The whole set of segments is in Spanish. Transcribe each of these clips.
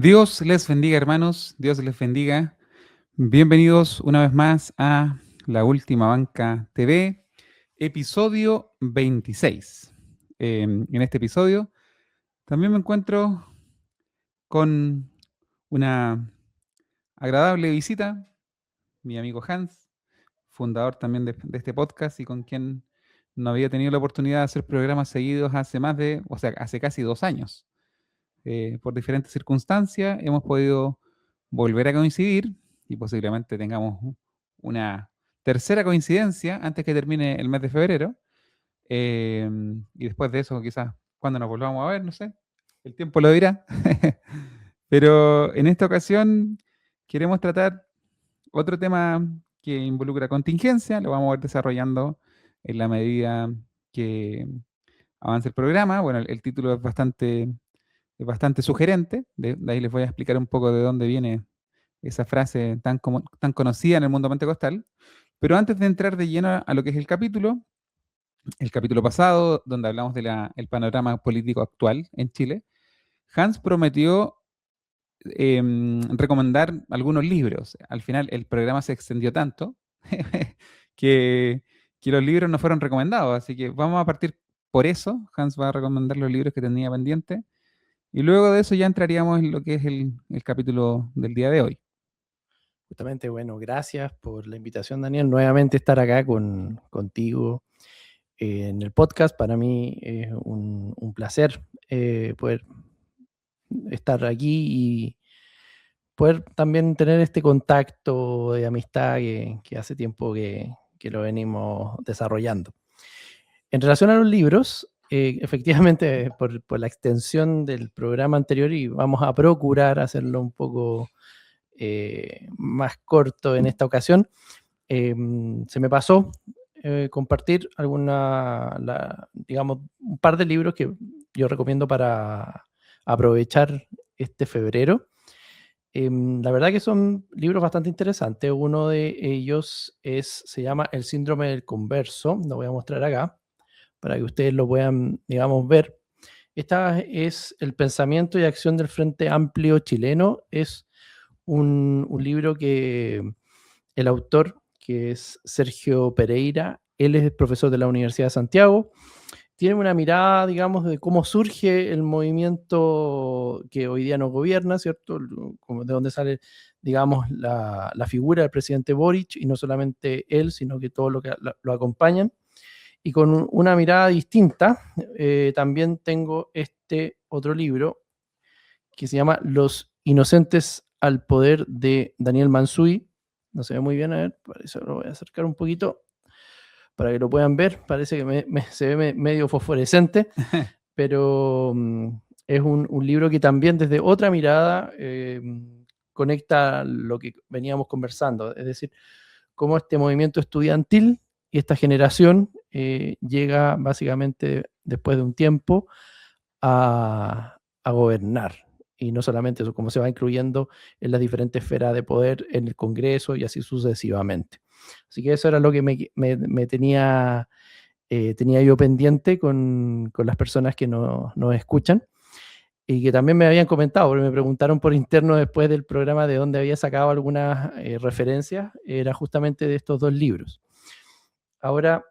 Dios les bendiga, hermanos. Dios les bendiga. Bienvenidos una vez más a La Última Banca TV, episodio 26. En este episodio también me encuentro con una agradable visita, mi amigo Hans, fundador también de este podcast y con quien no había tenido la oportunidad de hacer programas seguidos hace casi 2 años. Por diferentes circunstancias hemos podido volver a coincidir y posiblemente tengamos una tercera coincidencia antes que termine el mes de febrero. Y después de eso, quizás cuando nos volvamos a ver, no sé, el tiempo lo dirá. Pero en esta ocasión queremos tratar otro tema que involucra contingencia, lo vamos a ir desarrollando en la medida que avance el programa. Bueno, el título es bastante sugerente, de ahí les voy a explicar un poco de dónde viene esa frase tan conocida en el mundo pentecostal. Pero antes de entrar de lleno a lo que es el capítulo pasado, donde hablamos del panorama político actual en Chile, Hans prometió recomendar algunos libros. Al final el programa se extendió tanto que, que los libros no fueron recomendados, así que vamos a partir por eso. Hans va a recomendar los libros que tenía pendientes y luego de eso ya entraríamos en lo que es el capítulo del día de hoy. Justamente, bueno, gracias por la invitación, Daniel, nuevamente estar acá contigo en el podcast. Para mí es un placer poder estar aquí y poder también tener este contacto de amistad que hace tiempo que lo venimos desarrollando. En relación a los libros, efectivamente, por la extensión del programa anterior, y vamos a procurar hacerlo un poco más corto en esta ocasión, se me pasó compartir digamos, un par de libros que yo recomiendo para aprovechar este febrero. La verdad que son libros bastante interesantes. Uno de ellos se llama El síndrome del converso. Lo voy a mostrar acá para que ustedes lo puedan, digamos, ver. Esta es El pensamiento y acción del Frente Amplio chileno. Es un libro que el autor, que es Sergio Pereira, él es profesor de la Universidad de Santiago, tiene una mirada, digamos, de cómo surge el movimiento que hoy día nos gobierna, ¿cierto? De dónde sale, digamos, la figura del presidente Boric, y no solamente él, sino que todos lo que lo acompañan. Y con una mirada distinta, también tengo este otro libro que se llama Los inocentes al poder, de Daniel Mansuy. No se ve muy bien, a ver, por eso lo voy a acercar un poquito para que lo puedan ver. Parece que se ve medio fosforescente, pero es un libro que también desde otra mirada conecta lo que veníamos conversando, es decir, cómo este movimiento estudiantil y esta generación llega básicamente después de un tiempo a gobernar. Y no solamente eso, cómo se va incluyendo en las diferentes esferas de poder en el Congreso y así sucesivamente. Así que eso era lo que me tenía yo pendiente con las personas que nos escuchan y que también me habían comentado, porque me preguntaron por interno después del programa de dónde había sacado algunas referencias. Era justamente de estos dos libros. Ahora,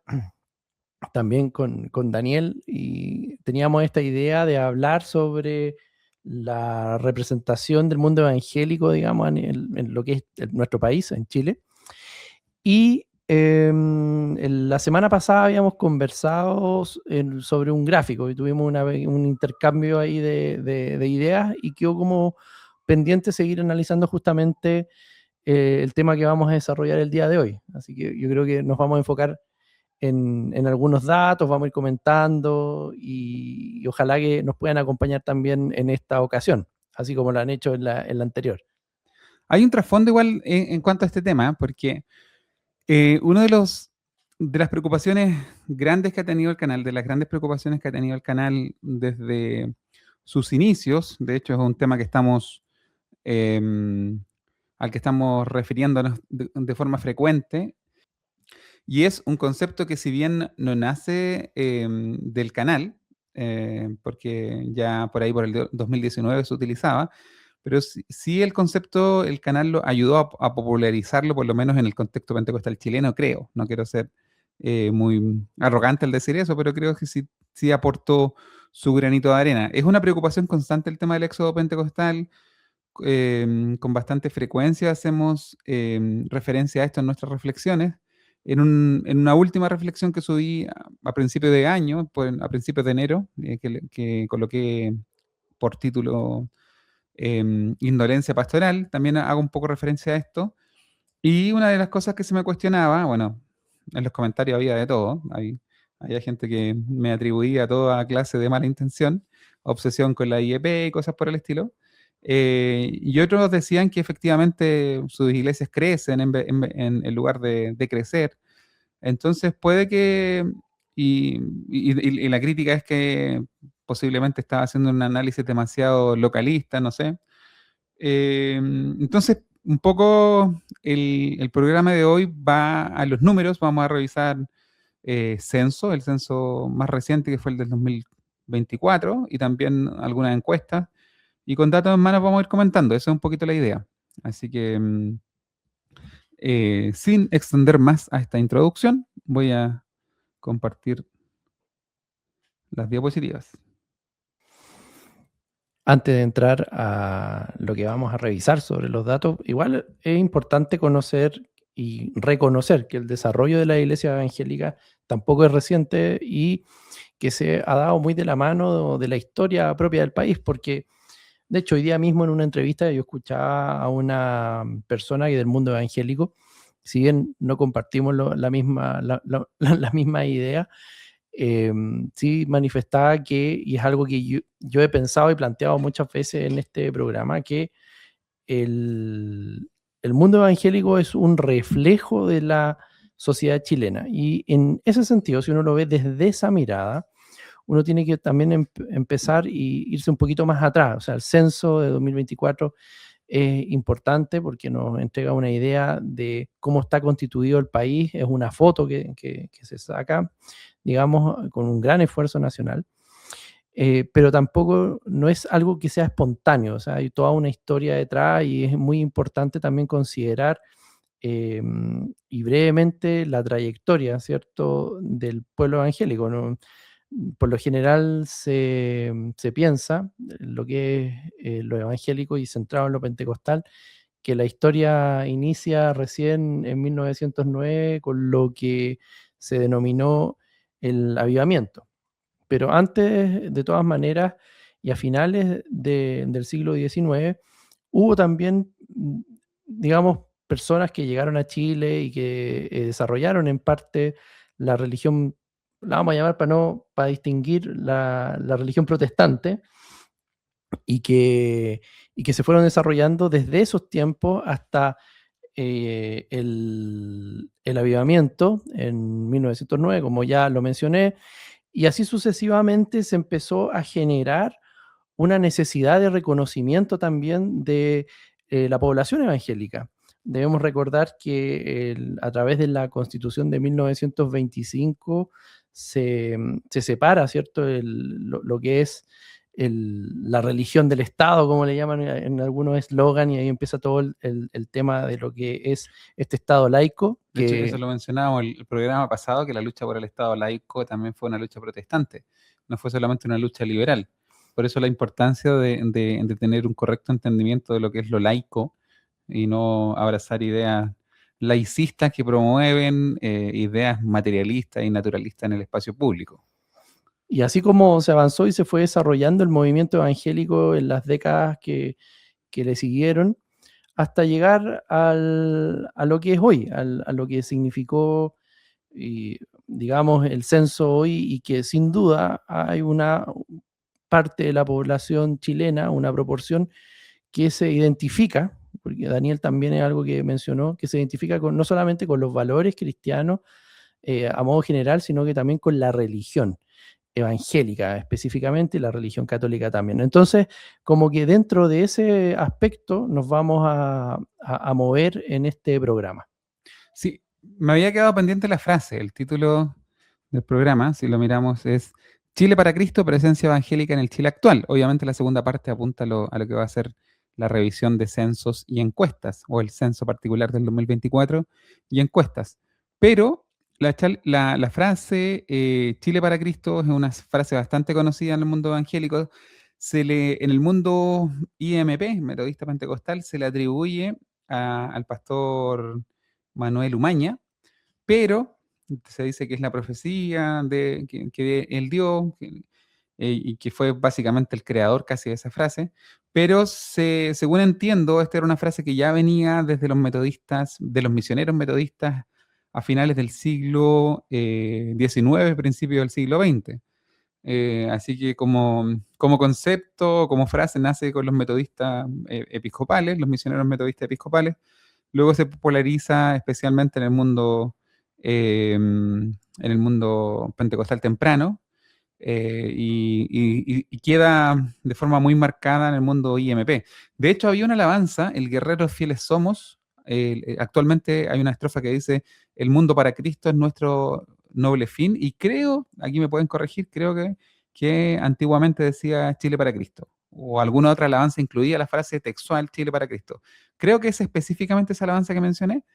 también con Daniel, y teníamos esta idea de hablar sobre la representación del mundo evangélico, digamos, en lo que es nuestro país, en Chile. Y la semana pasada habíamos conversado sobre un gráfico y tuvimos un intercambio ahí de ideas, y quedó como pendiente seguir analizando justamente el tema que vamos a desarrollar el día de hoy. Así que yo creo que nos vamos a enfocar en algunos datos, vamos a ir comentando y ojalá que nos puedan acompañar también en esta ocasión, así como lo han hecho en la anterior. Hay un trasfondo igual en cuanto a este tema, porque una de las preocupaciones grandes que ha tenido el canal, de las grandes preocupaciones que ha tenido el canal desde sus inicios, de hecho es un tema que al que estamos refiriéndonos de forma frecuente, y es un concepto que si bien no nace del canal, porque ya por ahí por el 2019 se utilizaba, pero sí el concepto, el canal lo ayudó a popularizarlo, por lo menos en el contexto pentecostal chileno, creo. No quiero ser muy arrogante al decir eso, pero creo que sí aportó su granito de arena. Es una preocupación constante el tema del éxodo pentecostal. Con bastante frecuencia hacemos referencia a esto en nuestras reflexiones. En una última reflexión que subí a principios de año, pues, a principios de enero, que coloqué por título Indolencia Pastoral, también hago un poco referencia a esto. Y una de las cosas que se me cuestionaba, bueno, en los comentarios había de todo, había gente que me atribuía toda clase de mala intención, obsesión con la IEP y cosas por el estilo. Y otros decían que efectivamente sus iglesias crecen en lugar de crecer. Entonces puede que, y la crítica es que posiblemente estaba haciendo un análisis demasiado localista, no sé. Entonces, un poco el programa de hoy va a los números, vamos a revisar censo, el censo más reciente que fue el del 2024 y también algunas encuestas. Y con datos en mano vamos a ir comentando, esa es un poquito la idea. Así que, sin extender más a esta introducción, voy a compartir las diapositivas. Antes de entrar a lo que vamos a revisar sobre los datos, igual es importante conocer y reconocer que el desarrollo de la iglesia evangélica tampoco es reciente y que se ha dado muy de la mano de la historia propia del país, porque de hecho hoy día mismo en una entrevista yo escuchaba a una persona del mundo evangélico, si bien no compartimos la misma, la misma idea, sí manifestaba que, y es algo que yo he pensado y planteado muchas veces en este programa, que el, el mundo evangélico es un reflejo de la sociedad chilena. Y en ese sentido, si uno lo ve desde esa mirada, uno tiene que también empezar y irse un poquito más atrás. O sea, el censo de 2024 es importante porque nos entrega una idea de cómo está constituido el país. Es una foto que se saca, digamos, con un gran esfuerzo nacional. Pero tampoco no es algo que sea espontáneo, o sea, hay toda una historia detrás y es muy importante también considerar y brevemente la trayectoria, ¿cierto?, del pueblo evangélico, ¿no? Por lo general se piensa lo que es lo evangélico y centrado en lo pentecostal, que la historia inicia recién en 1909 con lo que se denominó el avivamiento. Pero antes, de todas maneras, y a finales del siglo XIX, hubo también, digamos, personas que llegaron a Chile y que desarrollaron en parte la religión, la vamos a llamar para distinguir la religión protestante, y que se fueron desarrollando desde esos tiempos hasta el avivamiento en 1909, como ya lo mencioné, y así sucesivamente se empezó a generar una necesidad de reconocimiento también de la población evangélica. Debemos recordar que a través de la Constitución de 1925 se separa, ¿cierto?, lo que es la religión del Estado, como le llaman en algunos eslogan, y ahí empieza todo el tema de lo que es este Estado laico. De hecho, eso lo mencionábamos el programa pasado, que la lucha por el Estado laico también fue una lucha protestante, no fue solamente una lucha liberal. Por eso la importancia de tener un correcto entendimiento de lo que es lo laico y no abrazar ideas laicistas que promueven ideas materialistas y naturalistas en el espacio público. Y así como se avanzó y se fue desarrollando el movimiento evangélico en las décadas que le siguieron, hasta llegar a lo que es hoy, a lo que significó, digamos, el censo hoy, y que sin duda hay una parte de la población chilena, una proporción que se identifica, porque Daniel también es algo que mencionó, que se identifica no solamente con los valores cristianos a modo general, sino que también con la religión evangélica específicamente y la religión católica también. Entonces, como que dentro de ese aspecto nos vamos a mover en este programa. Sí, me había quedado pendiente la frase, el título del programa, si lo miramos, es Chile para Cristo, presencia evangélica en el Chile actual. Obviamente la segunda parte apunta a lo que va a ser la revisión de censos y encuestas, o el censo particular del 2024 y encuestas. Pero la frase Chile para Cristo es una frase bastante conocida en el mundo evangélico. En el mundo IMP, Metodista Pentecostal, se le atribuye al pastor Manuel Umaña, pero se dice que es la profecía que él dio, y que fue básicamente el creador casi de esa frase, pero según entiendo, esta era una frase que ya venía desde los metodistas, de los misioneros metodistas a finales del siglo XIX, principio del siglo XX. Así que como concepto, como frase, nace con los metodistas episcopales, los misioneros metodistas episcopales. Luego se populariza especialmente en el mundo pentecostal temprano, y queda de forma muy marcada en el mundo IMP. De hecho, había una alabanza, El Guerreros Fieles Somos. Actualmente hay una estrofa que dice, el mundo para Cristo es nuestro noble fin, y creo, aquí me pueden corregir, creo que antiguamente decía Chile para Cristo, o alguna otra alabanza incluía la frase textual Chile para Cristo. Creo que es específicamente esa alabanza que mencioné,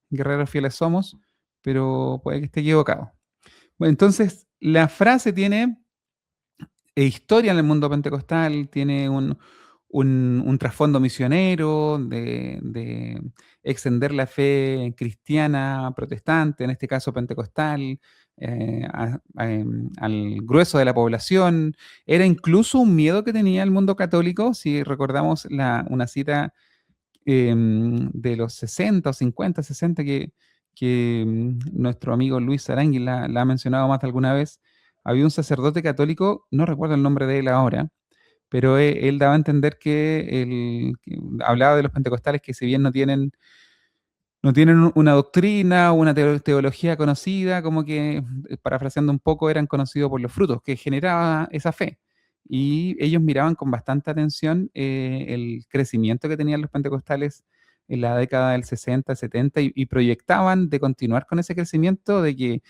Guerreros Fieles Somos, pero puede que esté equivocado. Bueno, entonces, la frase tiene historia en el mundo pentecostal, tiene un trasfondo misionero de extender la fe cristiana protestante, en este caso pentecostal, al grueso de la población. Era incluso un miedo que tenía el mundo católico, si recordamos una cita de los 60 o 50, 60 que nuestro amigo Luis Arangui la ha mencionado más de alguna vez. Había un sacerdote católico, no recuerdo el nombre de él ahora, pero él daba a entender que hablaba de los pentecostales que si bien no tienen una doctrina o una teología conocida, como que, parafraseando un poco, eran conocidos por los frutos que generaba esa fe. Y ellos miraban con bastante atención el crecimiento que tenían los pentecostales en la década del 60, 70, y proyectaban de continuar con ese crecimiento, de que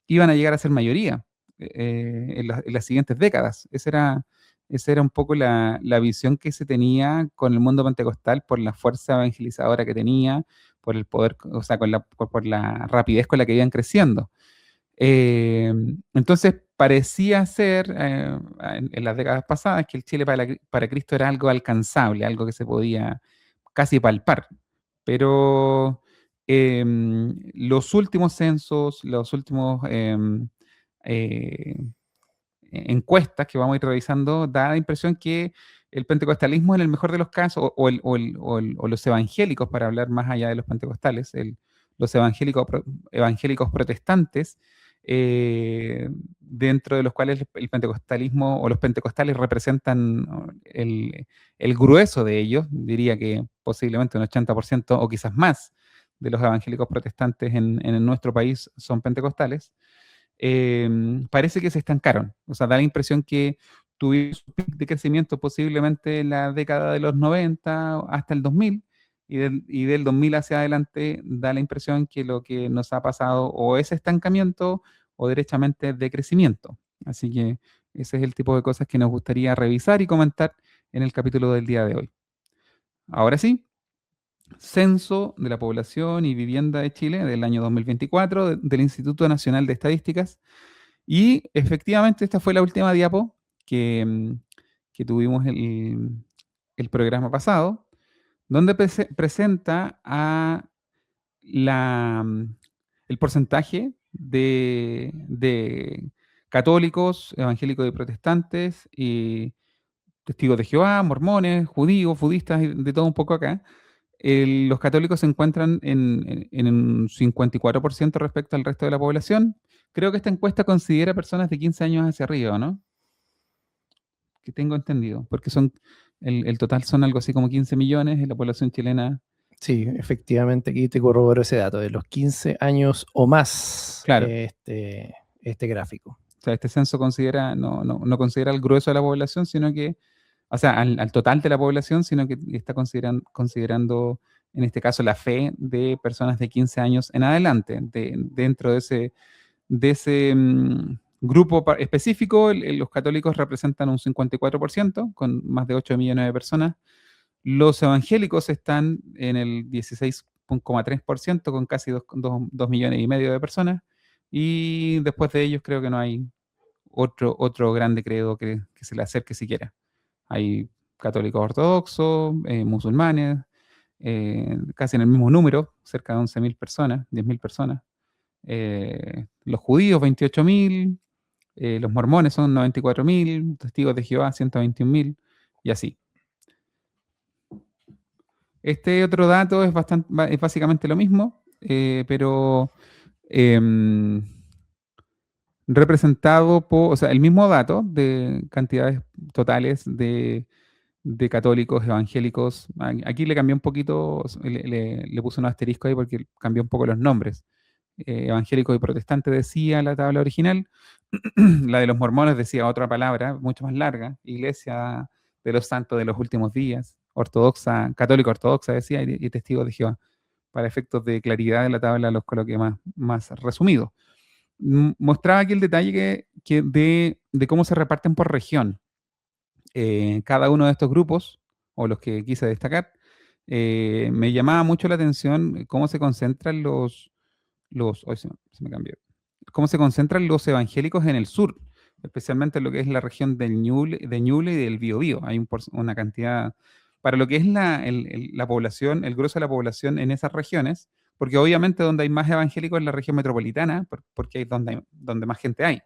iban a llegar a ser mayoría en las siguientes décadas. Esa era un poco la visión que se tenía con el mundo pentecostal por la fuerza evangelizadora que tenía, por el poder, o sea, por la rapidez con la que iban creciendo. Eh, entonces, parecía ser en las décadas pasadas que el Chile para Cristo era algo alcanzable, algo que se podía casi palpar. Pero los últimos censos, los últimos eh, encuestas que vamos a ir revisando, da la impresión que el pentecostalismo, en el mejor de los casos, o los evangélicos, para hablar más allá de los pentecostales, los evangélicos protestantes, dentro de los cuales el pentecostalismo o los pentecostales representan el grueso de ellos, diría que posiblemente un 80% o quizás más de los evangélicos protestantes en nuestro país son pentecostales. Parece que se estancaron. O sea, da la impresión que tuvieron su pic de crecimiento posiblemente en la década de los 90 hasta el 2000, y del 2000 hacia adelante da la impresión que lo que nos ha pasado o es estancamiento o derechamente decrecimiento. Así que ese es el tipo de cosas que nos gustaría revisar y comentar en el capítulo del día de hoy. Ahora sí, Censo de la Población y Vivienda de Chile del año 2024 del Instituto Nacional de Estadísticas. Y efectivamente esta fue la última diapo que tuvimos el programa pasado, donde presenta el porcentaje de católicos, evangélicos y protestantes, y testigos de Jehová, mormones, judíos, budistas, y de todo un poco acá. Los católicos se encuentran en un 54% respecto al resto de la población. Creo que esta encuesta considera personas de 15 años hacia arriba, ¿no? Que tengo entendido, porque el total son algo así como 15 millones en la población chilena. Sí, efectivamente, aquí te corroboro ese dato, de los 15 años o más, Claro, este gráfico. o sea, este censo no considera al grueso de la población, sino que, o sea, al total de la población, sino que está considerando, en este caso, la fe de personas de 15 años en adelante. Dentro de ese grupo específico, los católicos representan un 54%, con más de 8 millones de personas. Los evangélicos están en el 16,3% con casi 2 millones y medio de personas. Y después de ellos creo que no hay otro grande credo que se le acerque siquiera. Hay católicos ortodoxos, musulmanes, casi en el mismo número, cerca de 11.000 personas, 10.000 personas. Los judíos, 28.000, los mormones son 94.000, testigos de Jehová, 121.000, y así. Este otro dato es básicamente lo mismo, pero em, representado por, o sea, el mismo dato de cantidades totales de católicos, evangélicos. Aquí le cambié un poquito, le puse un asterisco ahí porque cambió un poco los nombres. Evangélico y protestante decía la tabla original. La de los mormones decía otra palabra, mucho más larga. Iglesia de los santos de los últimos días. Ortodoxa, católica ortodoxa decía, y testigo de Jehová. Para efectos de claridad de la tabla los coloqué más resumido. Mostraba aquí el detalle de cómo se reparten por región. Cada uno de estos grupos, o los que quise destacar, me llamaba mucho la atención cómo se concentran hoy se me cambió, cómo se concentran los evangélicos en el sur, especialmente en lo que es la región de Ñuble y del Biobío. Hay una cantidad, para lo que es la población, el grueso de la población en esas regiones, porque obviamente donde hay más evangélicos es la región metropolitana, porque es donde más gente hay.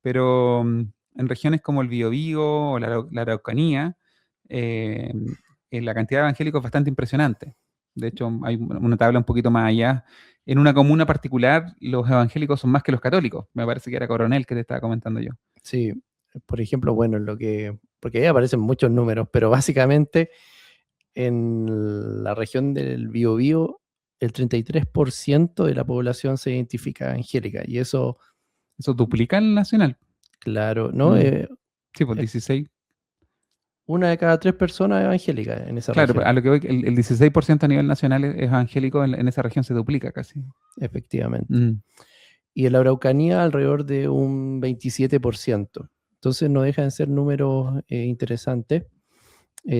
Pero en regiones como el Biobío o la Araucanía, eh, la cantidad de evangélicos es bastante impresionante. De hecho, hay una tabla un poquito más allá. En una comuna particular, los evangélicos son más que los católicos. Me parece que era Coronel que te estaba comentando yo. Sí, por ejemplo, bueno, porque ahí aparecen muchos números, pero básicamente en la región del Biobío, el 33% de la población se identifica evangélica, y eso, Eso duplica el nacional. claro, ¿no? Sí, pues 16. Una de cada 3 personas es evangélica en esa Claro, región, a lo que voy, el 16% a nivel nacional es evangélico, en esa región se duplica casi. efectivamente. Mm. Y en la Araucanía alrededor de un 27%. Entonces no dejan de ser números interesantes.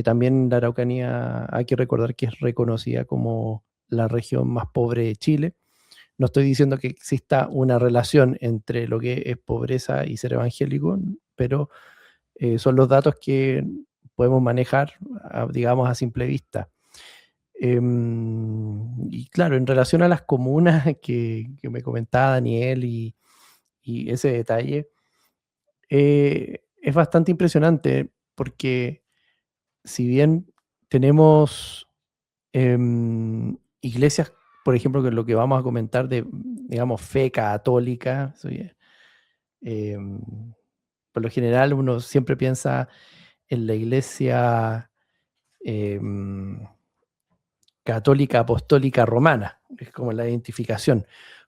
También la Araucanía hay que recordar que es reconocida como la región más pobre de Chile. No estoy diciendo que exista una relación entre lo que es pobreza y ser evangélico, pero son los datos que podemos manejar, digamos, a simple vista. Y claro, en relación a las comunas que me comentaba Daniel y ese detalle, es bastante impresionante porque si bien tenemos iglesias, por ejemplo, que es lo que vamos a comentar de, digamos, fe católica, em, por lo general uno siempre piensa en la iglesia em, católica apostólica romana, es como la identificación,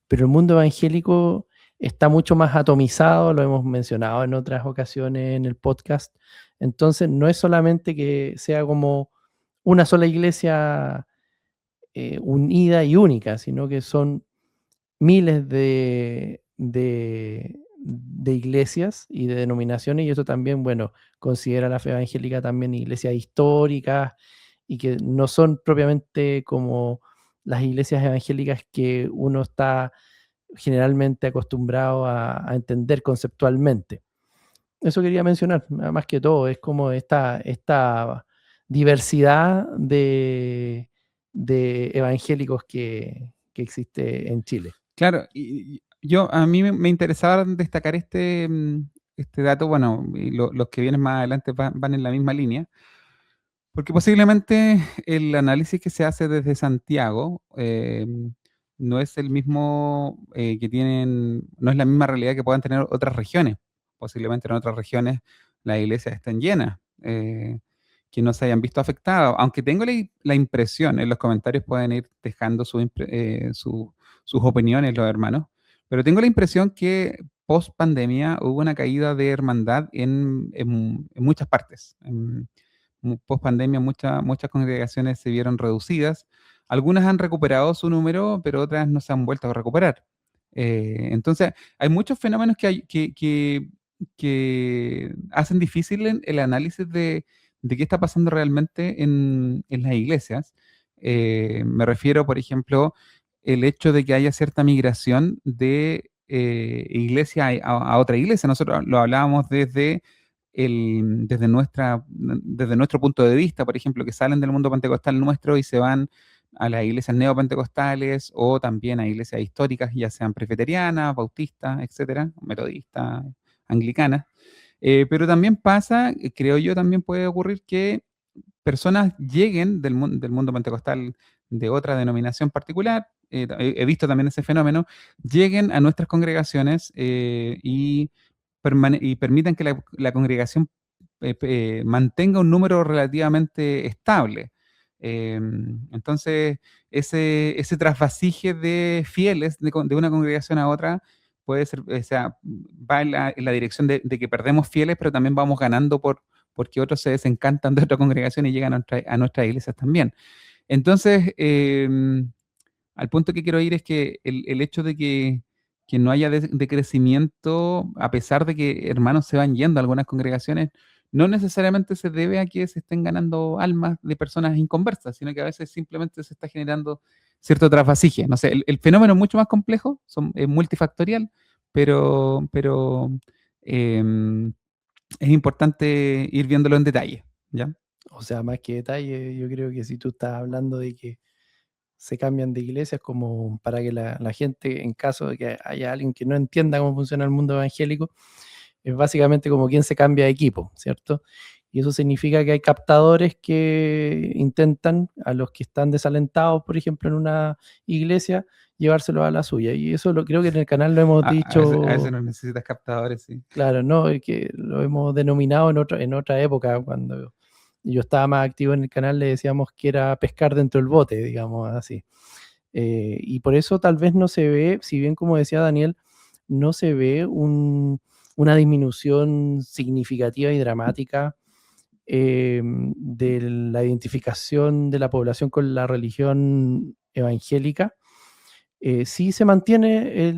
pero el mundo evangélico está mucho más atomizado, lo hemos mencionado en otras ocasiones en el podcast, entonces no es solamente que sea como una sola iglesia unida y única, sino que son miles de iglesias y de denominaciones, y eso también, bueno, considera la fe evangélica también iglesias históricas y que no son propiamente como las iglesias evangélicas que uno está generalmente acostumbrado a entender conceptualmente. Eso quería mencionar, más que todo, es como esta diversidad de evangélicos que existe en Chile. Claro, y a mí me interesaba destacar este dato, bueno, y los que vienen más adelante van en la misma línea, porque posiblemente el análisis que se hace desde Santiago no es el mismo no es la misma realidad que puedan tener otras regiones. Posiblemente en otras regiones las iglesias estén llenas, que no se hayan visto afectadas, aunque tengo la impresión, en los comentarios pueden ir dejando sus opiniones los hermanos, pero tengo la impresión que post pandemia hubo una caída de hermandad en muchas partes. Post pandemia muchas congregaciones se vieron reducidas. Algunas han recuperado su número, pero otras no se han vuelto a recuperar. Entonces, hay muchos fenómenos que hacen difícil el análisis de qué está pasando realmente en las iglesias. Me refiero, por ejemplo, el hecho de que haya cierta migración de iglesia a otra iglesia. Nosotros lo hablábamos desde nuestro punto de vista, por ejemplo, que salen del mundo pentecostal nuestro y se van a las iglesias neopentecostales o también a iglesias históricas, ya sean presbiterianas, bautistas, etcétera, metodistas, anglicanas. Pero también pasa, creo yo, también puede ocurrir que personas lleguen del mundo pentecostal de otra denominación particular, he visto también ese fenómeno, lleguen a nuestras congregaciones y permitan que la congregación mantenga un número relativamente estable. Entonces, ese trasvasije de fieles de una congregación a otra puede ser, o sea, va en la dirección de que perdemos fieles, pero también vamos ganando porque otros se desencantan de otra congregación y llegan a nuestras iglesias también. Entonces, al punto que quiero ir es que el hecho de que no haya de crecimiento, a pesar de que hermanos se van yendo a algunas congregaciones, no necesariamente se debe a que se estén ganando almas de personas inconversas, sino que a veces simplemente se está generando cierto trasvasije. No sé, el fenómeno es mucho más complejo, es multifactorial, pero em, es importante ir viéndolo en detalle, ¿ya? O sea, más que detalle, yo creo que si tú estás hablando de que se cambian de iglesias como para que la gente, en caso de que haya alguien que no entienda cómo funciona el mundo evangélico, es básicamente como quien se cambia de equipo, ¿cierto? Y eso significa que hay captadores que intentan a los que están desalentados, por ejemplo, en una iglesia, llevárselo a la suya. Y eso creo que en el canal lo hemos A veces dicho, no necesitas captadores, sí. claro, ¿no? Y que lo hemos denominado en otra época, cuando yo estaba más activo en el canal, le decíamos que era pescar dentro del bote, digamos así. Y por eso tal vez no se ve, si bien como decía Daniel, no se ve una disminución significativa y dramática de la identificación de la población con la religión evangélica. Sí se mantiene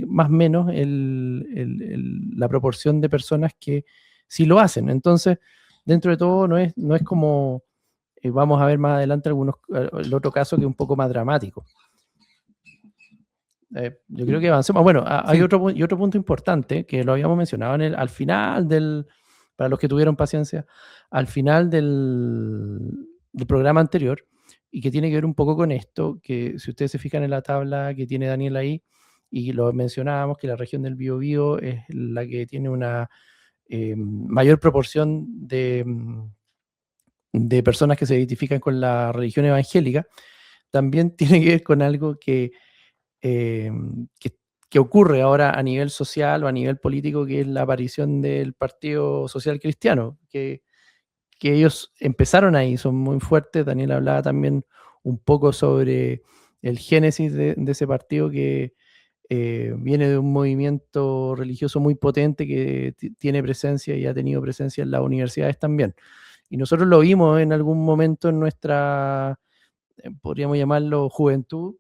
más o menos la proporción de personas que sí lo hacen. Entonces, dentro de todo, no es como vamos a ver más adelante el otro caso que es un poco más dramático. Yo creo que avancemos. Bueno, hay Sí. otro punto importante que lo habíamos mencionado al final para los que tuvieron paciencia, al final del programa anterior, y que tiene que ver un poco con esto, que si ustedes se fijan en la tabla que tiene Daniel ahí, y lo mencionábamos, que la región del Biobío es la que tiene una mayor proporción de personas que se identifican con la religión evangélica, también tiene que ver con algo eh, que, que ocurre ahora a nivel social o a nivel político, que es la aparición del Partido Social Cristiano, que ellos empezaron ahí, son muy fuertes. Daniel hablaba también un poco sobre el génesis de ese partido que viene de un movimiento religioso muy potente que tiene presencia y ha tenido presencia en las universidades también. Y nosotros lo vimos en algún momento en nuestra, podríamos llamarlo juventud,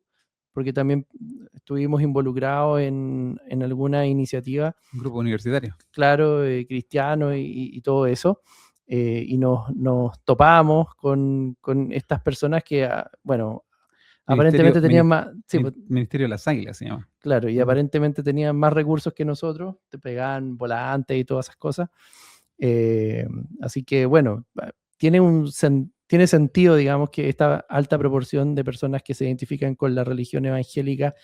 porque también estuvimos involucrados en alguna iniciativa, Un grupo universitario. claro, cristiano y todo eso, y nos topamos con estas personas que, bueno, Ministerio, aparentemente tenían más, sí, Ministerio de las Águilas se llama. claro, y Ujú. aparentemente tenían más recursos que nosotros, te pegaban volantes y todas esas cosas. Eh, Así que, bueno, tiene sentido, digamos, que esta alta proporción de personas que se identifican con la religión evangélica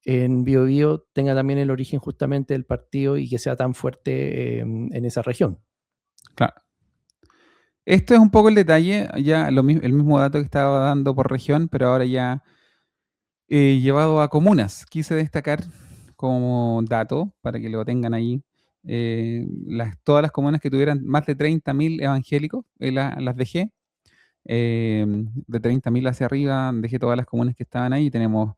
en Biobío tenga también el origen justamente del partido y que sea tan fuerte en esa región. Claro. Esto es un poco el detalle, ya el mismo dato que estaba dando por región, pero ahora ya llevado a comunas. Quise destacar como dato, para que lo tengan ahí, todas las comunas que tuvieran más de 30.000 evangélicos, las dejé. De 30.000 hacia arriba, dejé todas las comunas que estaban ahí. Tenemos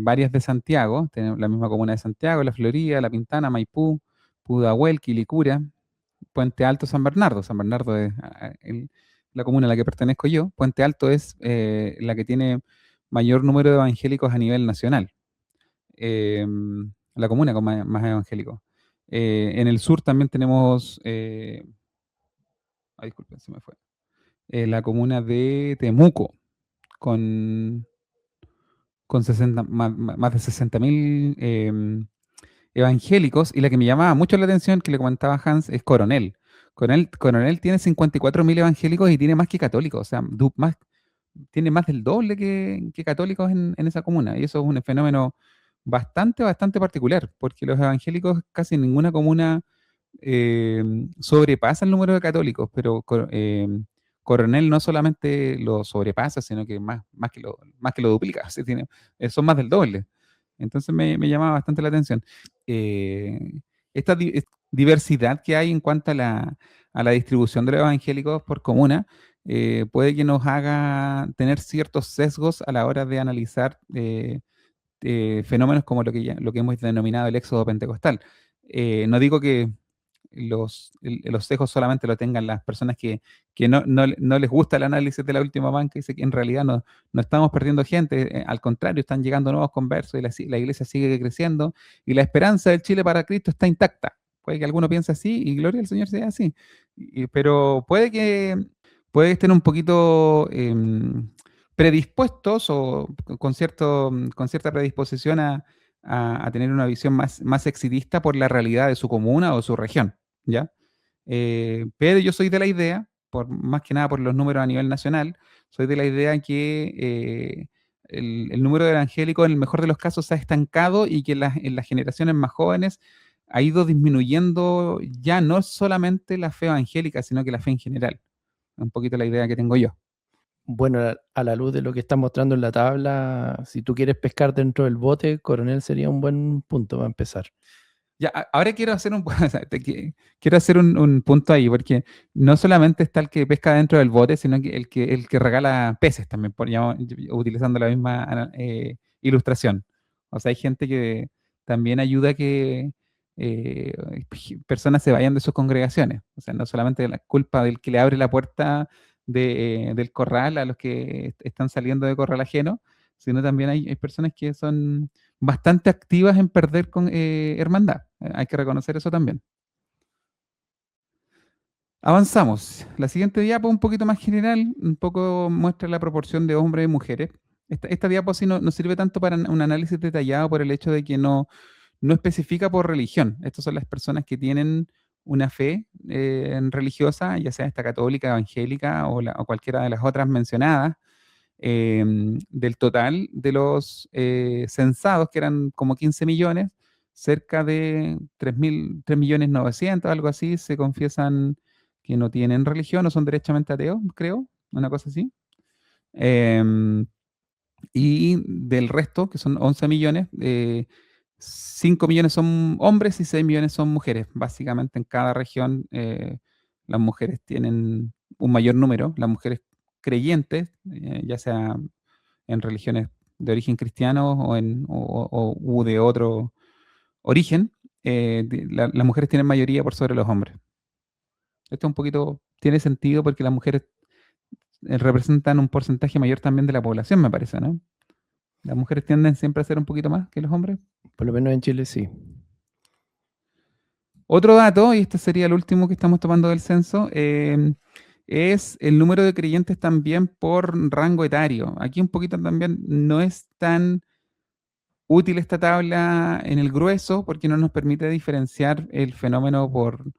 varias de Santiago, tenemos la misma comuna de Santiago, La Florida, La Pintana, Maipú, Pudahuel, Quilicura, Puente Alto, San Bernardo. San Bernardo es la comuna a la que pertenezco yo. Puente Alto es la que tiene mayor número de evangélicos a nivel nacional. La comuna con más evangélicos. En el sur también tenemos disculpen, se me fue. La comuna de Temuco, con, con 60, más de 60.000 evangélicos, y la que me llamaba mucho la atención, que le comentaba Hans, es Coronel. Coronel tiene 54.000 evangélicos y tiene más que católicos, o sea, tiene más del doble que católicos en esa comuna, y eso es un fenómeno bastante particular, porque los evangélicos casi en ninguna comuna eh, sobrepasa el número de católicos, pero Coronel no solamente lo sobrepasa, sino que más que lo duplica, o sea, son más del doble. Entonces me llamaba bastante la atención. Esta diversidad que hay en cuanto a la distribución de los evangélicos por comuna puede que nos haga tener ciertos sesgos a la hora de analizar fenómenos como lo que hemos denominado el éxodo pentecostal. No digo que los sesgos solamente lo tengan las personas que no les gusta el análisis de la última banca y que en realidad no estamos perdiendo gente, al contrario, están llegando nuevos conversos y la iglesia sigue creciendo y la esperanza del Chile para Cristo está intacta. Puede que alguno piense así y gloria al Señor sea así, pero puede que estén un poquito predispuestos o con cierta predisposición a tener una visión más exitista por la realidad de su comuna o su región, ¿ya? Pero yo soy de la idea, más que nada por los números a nivel nacional, soy de la idea que el número de evangélicos en el mejor de los casos se ha estancado y que en las generaciones más jóvenes ha ido disminuyendo ya no solamente la fe evangélica, sino que la fe en general. Es un poquito la idea que tengo yo. Bueno, a la luz de lo que está mostrando en la tabla, si tú quieres pescar dentro del bote, Coronel sería un buen punto para empezar. Ya, ahora quiero hacer o sea, quiero hacer un punto ahí, porque no solamente está el que pesca dentro del bote, sino que el que regala peces también, utilizando la misma ilustración. O sea, hay gente que también ayuda a que eh, personas se vayan de sus congregaciones. O sea, no solamente la culpa del que le abre la puerta del corral a los que están saliendo de corral ajeno, sino también hay personas que son bastante activas en perder con hermandad. Hay que reconocer eso también. Avanzamos. La siguiente diapo, un poquito más general, un poco muestra la proporción de hombres y mujeres. Esta diapo sí no sirve tanto para un análisis detallado por el hecho de que no especifica por religión. Estas son las personas que tienen una fe religiosa, ya sea esta católica, evangélica o cualquiera de las otras mencionadas. Del total de los censados, que eran como 15 millones, cerca de 3.900.000, algo así, se confiesan que no tienen religión o son derechamente ateos, creo, una cosa así. Y del resto, que son 11 millones, 5 millones son hombres y 6 millones son mujeres. Básicamente en cada región las mujeres tienen un mayor número, las mujeres creyentes, ya sea en religiones de origen cristiano u de otro origen, las mujeres tienen mayoría por sobre los hombres. Esto un poquito tiene sentido porque las mujeres representan un porcentaje mayor también de la población, me parece, ¿no? Las mujeres tienden siempre a ser un poquito más que los hombres. Por lo menos en Chile sí. Otro dato, y este sería el último que estamos tomando del censo, es el número de creyentes también por rango etario. Aquí un poquito también no es tan útil esta tabla en el grueso porque no nos permite diferenciar el fenómeno por,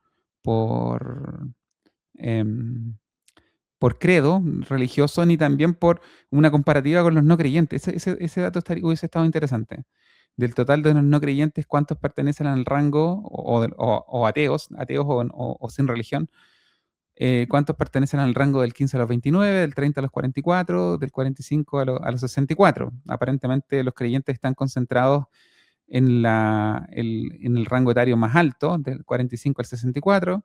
em, por credo religioso ni también por una comparativa con los no creyentes. Ese dato hubiese estado interesante. Del total de los no creyentes, ¿cuántos pertenecen al rango o ateos o sin religión? ¿Cuántos pertenecen al rango del 15 a los 29, del 30 a los 44, del 45 a los 64? Aparentemente los creyentes están concentrados en el rango etario más alto, del 45 al 64,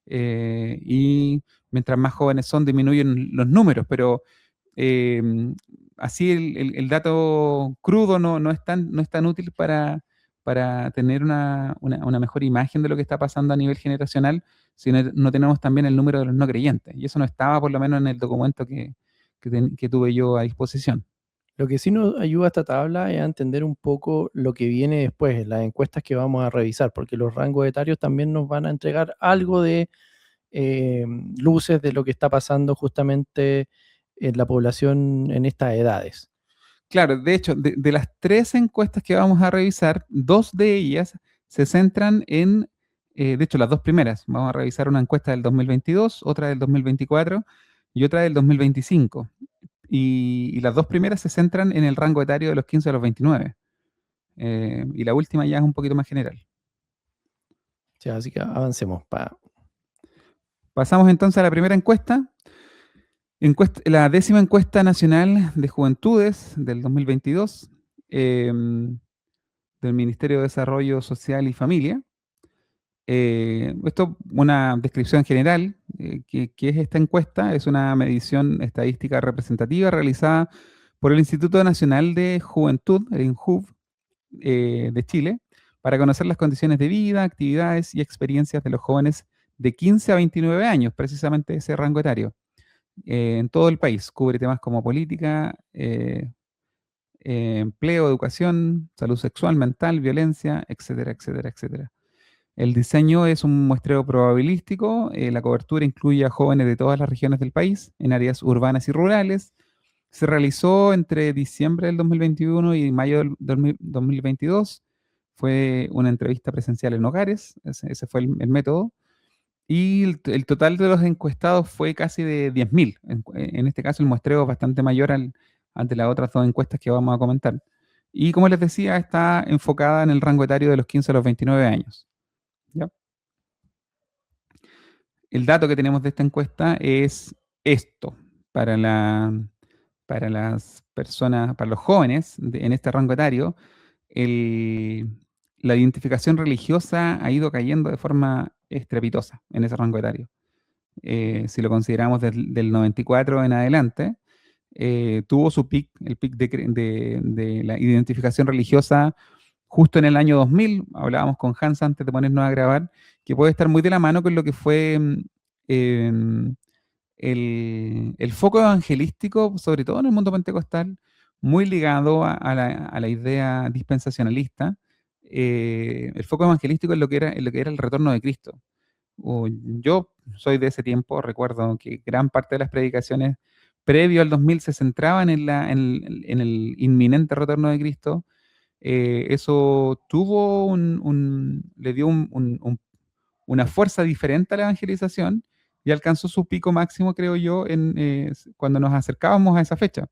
y mientras más jóvenes son, disminuyen los números, pero eh, así el dato crudo no es tan útil para tener una mejor imagen de lo que está pasando a nivel generacional, si no tenemos también el número de los no creyentes. Y eso no estaba por lo menos en el documento que tuve yo a disposición. Lo que sí nos ayuda a esta tabla es a entender un poco lo que viene después, las encuestas que vamos a revisar, porque los rangos etarios también nos van a entregar algo de luces de lo que está pasando justamente en la población en estas edades. Claro, de hecho, de las 3 encuestas que vamos a revisar, 2 de ellas se centran en, de hecho, las 2 primeras. Vamos a revisar una encuesta del 2022, otra del 2024 y otra del 2025. Y las 2 primeras se centran en el rango etario de los 15 a los 29. Y la última ya es un poquito más general. O sea, así que avancemos. Pasamos entonces a la primera encuesta. La 10ª encuesta nacional de juventudes del 2022, del Ministerio de Desarrollo Social y Familia. Esto, una descripción general, que es esta encuesta, es una medición estadística representativa realizada por el Instituto Nacional de Juventud, el INJUV, de Chile, para conocer las condiciones de vida, actividades y experiencias de los jóvenes de 15 a 29 años, precisamente ese rango etario, en todo el país. Cubre temas como política, empleo, educación, salud sexual, mental, violencia, etcétera, etcétera, etcétera. El diseño es un muestreo probabilístico. La cobertura incluye a jóvenes de todas las regiones del país, en áreas urbanas y rurales. Se realizó entre diciembre del 2021 y mayo del 2022. Fue una entrevista presencial en hogares, ese fue el método. Y el total de los encuestados fue casi de 10.000. En este caso, el muestreo es bastante mayor ante las otras 2 encuestas que vamos a comentar. Y como les decía, está enfocada en el rango etario de los 15 a los 29 años. ¿Ya? El dato que tenemos de esta encuesta es esto. Para las personas, para los jóvenes en este rango etario, la identificación religiosa ha ido cayendo de forma estrepitosa en ese rango etario. Si lo consideramos del 94 en adelante, tuvo su pic, el pic de la identificación religiosa justo en el año 2000. Hablábamos con Hans antes de ponernos a grabar, que puede estar muy de la mano con lo que fue em, el foco evangelístico, sobre todo en el mundo pentecostal, muy ligado a la idea dispensacionalista. El foco evangelístico en lo que era el retorno de Cristo. Yo soy de ese tiempo, recuerdo que gran parte de las predicaciones previo al 2000 se centraban en el inminente retorno de Cristo. Eso le dio una fuerza diferente a la evangelización y alcanzó su pico máximo, creo yo, cuando nos acercábamos a esa fecha.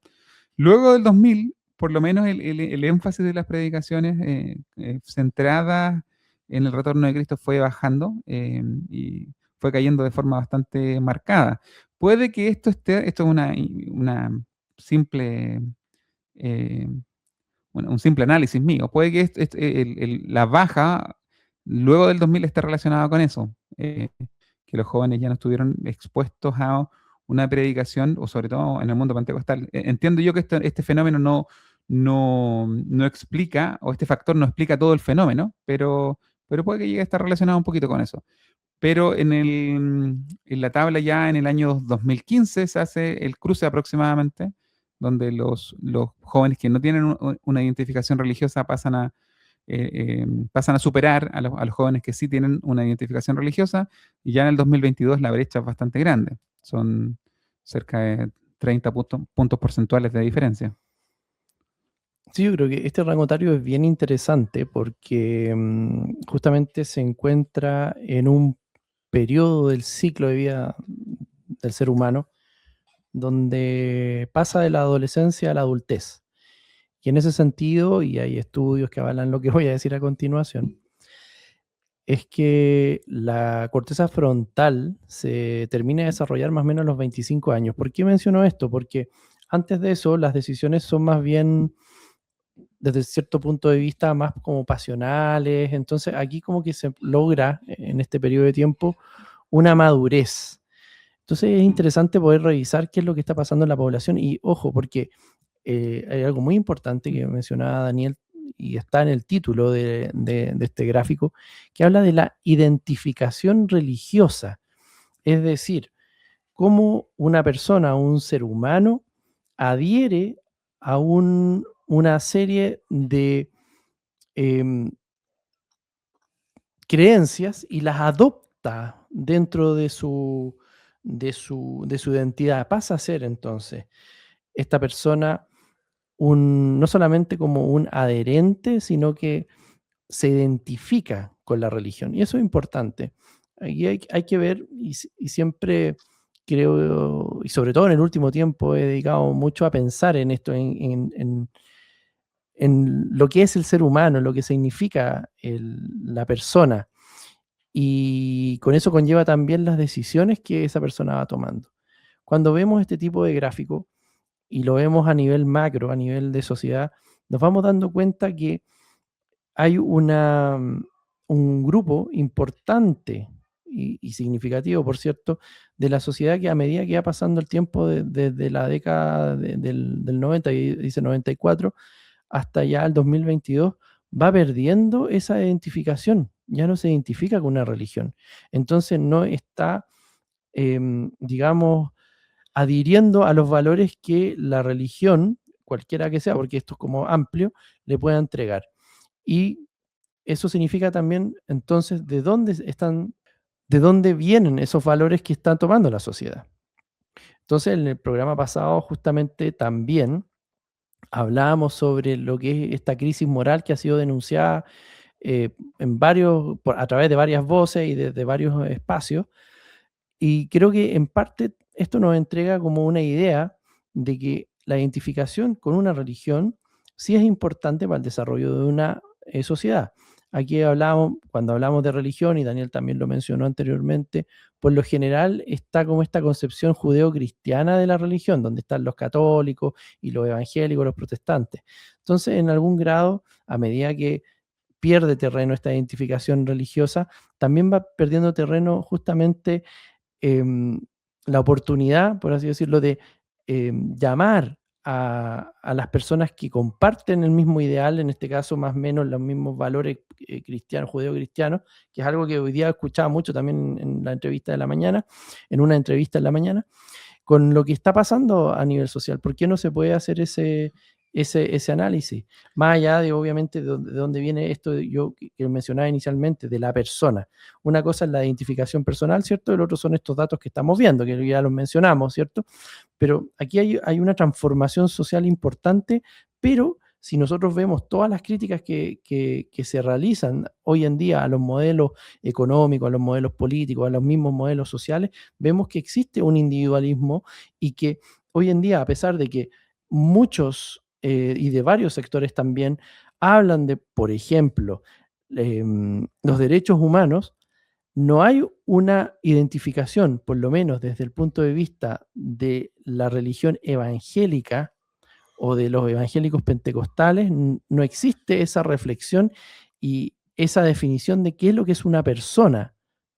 Luego del 2000, por lo menos el énfasis de las predicaciones centradas en el retorno de Cristo fue bajando, y fue cayendo de forma bastante marcada. Puede que esto es una simple, eh, un simple análisis mío. Puede que la baja luego del 2000 esté relacionada con eso, que los jóvenes ya no estuvieron expuestos a una predicación, o sobre todo en el mundo pentecostal. Entiendo yo que este fenómeno no explica, o este factor no explica todo el fenómeno, pero puede que llegue a estar relacionado un poquito con eso. Pero en la tabla ya en el año 2015 se hace el cruce aproximadamente, donde los jóvenes que no tienen una identificación religiosa pasan a superar a los jóvenes que sí tienen una identificación religiosa, y ya en el 2022 la brecha es bastante grande. Son cerca de 30 puntos porcentuales de diferencia. Sí, yo creo que este rango etario es bien interesante porque justamente se encuentra en un periodo del ciclo de vida del ser humano donde pasa de la adolescencia a la adultez. Y en ese sentido, y hay estudios que avalan lo que voy a decir a continuación, es que la corteza frontal se termina de desarrollar más o menos a los 25 años. ¿Por qué menciono esto? Porque antes de eso las decisiones son más bien, desde cierto punto de vista, más como pasionales. Entonces aquí como que se logra en este periodo de tiempo una madurez. Entonces es interesante poder revisar qué es lo que está pasando en la población. Y ojo, porque hay algo muy importante que mencionaba Daniel y está en el título de este gráfico, que habla de la identificación religiosa. Es decir, cómo una persona, un ser humano, adhiere a una serie de creencias y las adopta dentro de su identidad. Pasa a ser entonces esta persona no solamente como un adherente, sino que se identifica con la religión. Y eso es importante. Aquí hay que ver, y siempre creo, y sobre todo en el último tiempo, he dedicado mucho a pensar en esto, en lo que es el ser humano, en lo que significa la persona. Y con eso conlleva también las decisiones que esa persona va tomando. Cuando vemos este tipo de gráfico y lo vemos a nivel macro, a nivel de sociedad, nos vamos dando cuenta que hay un grupo importante y significativo, por cierto, de la sociedad que a medida que va pasando el tiempo desde la década del 90, y dice 94, hasta ya el 2022, va perdiendo esa identificación, ya no se identifica con una religión. Entonces no está, digamos, adhiriendo a los valores que la religión, cualquiera que sea, porque esto es como amplio, le pueda entregar. Y eso significa también, entonces, de dónde vienen esos valores que están tomando la sociedad. Entonces, en el programa pasado, justamente también hablábamos sobre lo que es esta crisis moral que ha sido denunciada a través de varias voces y de varios espacios. Y creo que en parte esto nos entrega como una idea de que la identificación con una religión sí es importante para el desarrollo de una sociedad. Aquí hablamos, cuando hablamos de religión, y Daniel también lo mencionó anteriormente, por lo general está como esta concepción judeo-cristiana de la religión, donde están los católicos y los evangélicos, los protestantes. Entonces, en algún grado, a medida que pierde terreno esta identificación religiosa, también va perdiendo terreno justamente em, la oportunidad, por así decirlo, de llamar a las personas que comparten el mismo ideal, en este caso más o menos los mismos valores cristianos, judeo-cristianos, que es algo que hoy día escuchaba mucho también en la entrevista de la mañana, en una entrevista en la mañana, con lo que está pasando a nivel social. ¿Por qué no se puede hacer ese análisis? Más allá de, obviamente, de dónde viene esto que mencionaba inicialmente, de la persona. Una cosa es la identificación personal, ¿cierto? El otro son estos datos que estamos viendo, que ya los mencionamos, ¿cierto? Pero aquí hay una transformación social importante, pero si nosotros vemos todas las críticas que se realizan hoy en día a los modelos económicos, a los modelos políticos, a los mismos modelos sociales, vemos que existe un individualismo y que hoy en día, a pesar de que muchos y de varios sectores también hablan de, por ejemplo, los derechos humanos, no hay una identificación, por lo menos desde el punto de vista de la religión evangélica o de los evangélicos pentecostales, no existe esa reflexión y esa definición de qué es lo que es una persona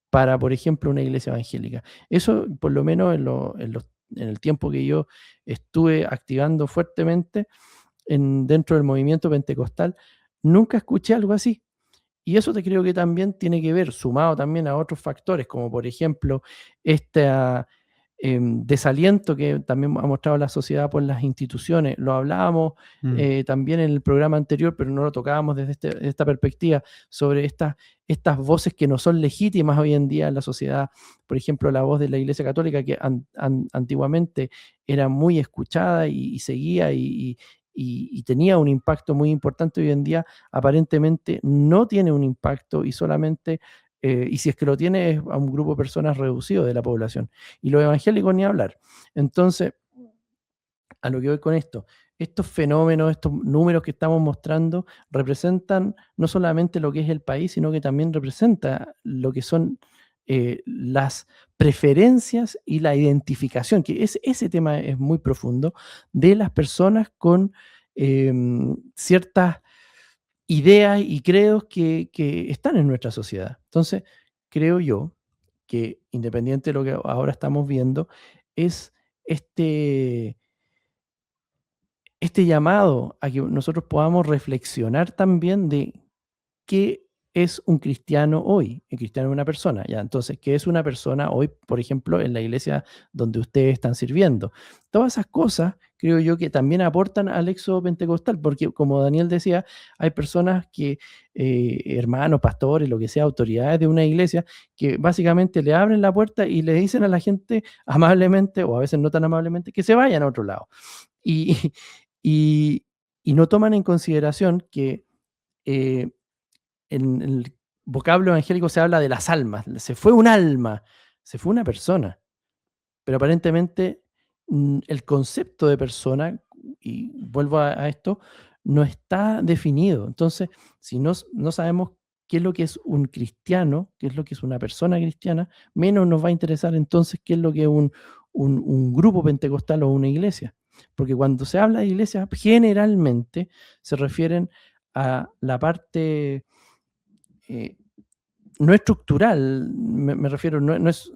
para, por ejemplo, una iglesia evangélica. Eso, por lo menos en el tiempo que yo estuve activando fuertemente dentro del movimiento pentecostal, nunca escuché algo así. Y eso te creo que también tiene que ver, sumado también a otros factores, como por ejemplo este desaliento que también ha mostrado la sociedad por las instituciones. Lo hablábamos Mm. también en el programa anterior, pero no lo tocábamos desde esta perspectiva, sobre estas voces que no son legítimas hoy en día en la sociedad. Por ejemplo, la voz de la Iglesia Católica, que antiguamente era muy escuchada y seguía y tenía un impacto muy importante, hoy en día aparentemente no tiene un impacto y solamente, y si es que lo tiene, es a un grupo de personas reducido de la población. Y los evangélicos ni hablar. Entonces, a lo que voy con esto, estos fenómenos, estos números que estamos mostrando, representan no solamente lo que es el país, sino que también representa lo que son las preferencias y la identificación, que ese tema es muy profundo, de las personas con ciertas ideas y credos que están en nuestra sociedad. Entonces, creo yo que independiente de lo que ahora estamos viendo, es este, este llamado a que nosotros podamos reflexionar también de qué es un cristiano hoy? El cristiano es una persona, ya. Entonces, ¿qué es una persona hoy, por ejemplo, en la iglesia donde ustedes están sirviendo? Todas esas cosas, creo yo, que también aportan al éxodo pentecostal, porque como Daniel decía, hay personas que, hermanos, pastores, lo que sea, autoridades de una iglesia, que básicamente le abren la puerta y le dicen a la gente amablemente, o a veces no tan amablemente, que se vayan a otro lado. Y, y, y no toman en consideración que eh, en el vocablo evangélico se habla de las almas. Se fue un alma, se fue una persona, pero aparentemente el concepto de persona, y vuelvo a esto, no está definido. Entonces, si no sabemos qué es lo que es un cristiano, qué es lo que es una persona cristiana, menos nos va a interesar entonces qué es lo que es un grupo pentecostal o una iglesia. Porque cuando se habla de iglesia, generalmente se refieren a la parte eh, no estructural, me refiero, no es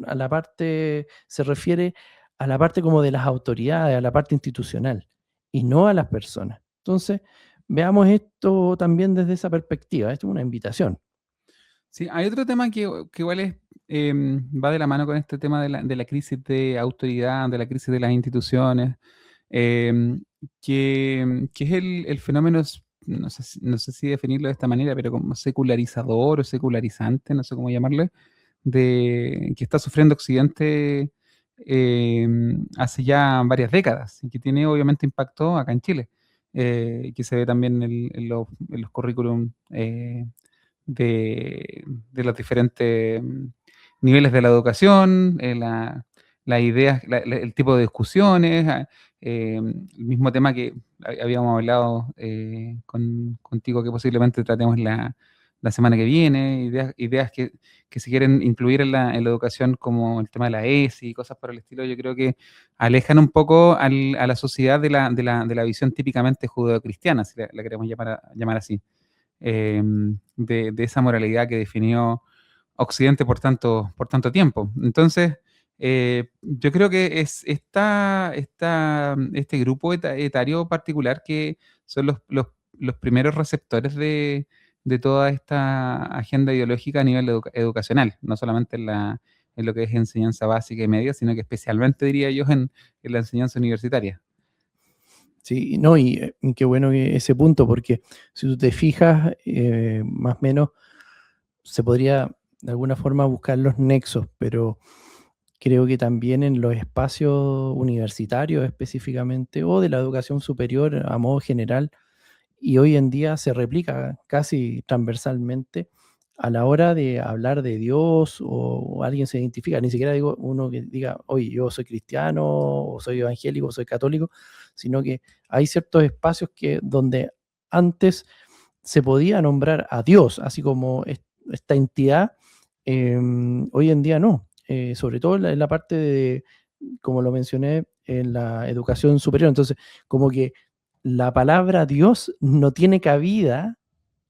a la parte, se refiere a la parte como de las autoridades, a la parte institucional, y no a las personas. Entonces, veamos esto también desde esa perspectiva. Esto es una invitación. Sí, hay otro tema que igual va de la mano con este tema de la crisis de autoridad, de la crisis de las instituciones, em, que es el fenómeno, no sé si definirlo de esta manera, pero como secularizador o secularizante, no sé cómo llamarle, que está sufriendo Occidente hace ya varias décadas y que tiene obviamente impacto acá en Chile, que se ve también en los currículum de los diferentes niveles de la educación, las ideas, el tipo de discusiones, el mismo tema que habíamos hablado contigo que posiblemente tratemos la semana que viene, ideas que se quieren incluir en la educación como el tema de la ESI y cosas por el estilo, yo creo que alejan un poco a la sociedad de la visión típicamente judeocristiana, si la queremos llamar así, de esa moralidad que definió Occidente por tanto tiempo. Entonces, yo creo que este grupo etario particular que son los primeros receptores de toda esta agenda ideológica a nivel educacional, no solamente en lo que es enseñanza básica y media, sino que especialmente, diría yo, en la enseñanza universitaria. Sí, no, y qué bueno ese punto, porque si tú te fijas, más o menos se podría de alguna forma buscar los nexos, pero creo que también en los espacios universitarios específicamente, o de la educación superior a modo general, y hoy en día se replica casi transversalmente a la hora de hablar de Dios o alguien se identifica, ni siquiera digo uno que diga, oye, yo soy cristiano o soy evangélico o soy católico, sino que hay ciertos espacios que donde antes se podía nombrar a Dios, así como esta entidad, hoy en día no. Sobre todo en la parte de, como lo mencioné, en la educación superior. Entonces, como que la palabra Dios no tiene cabida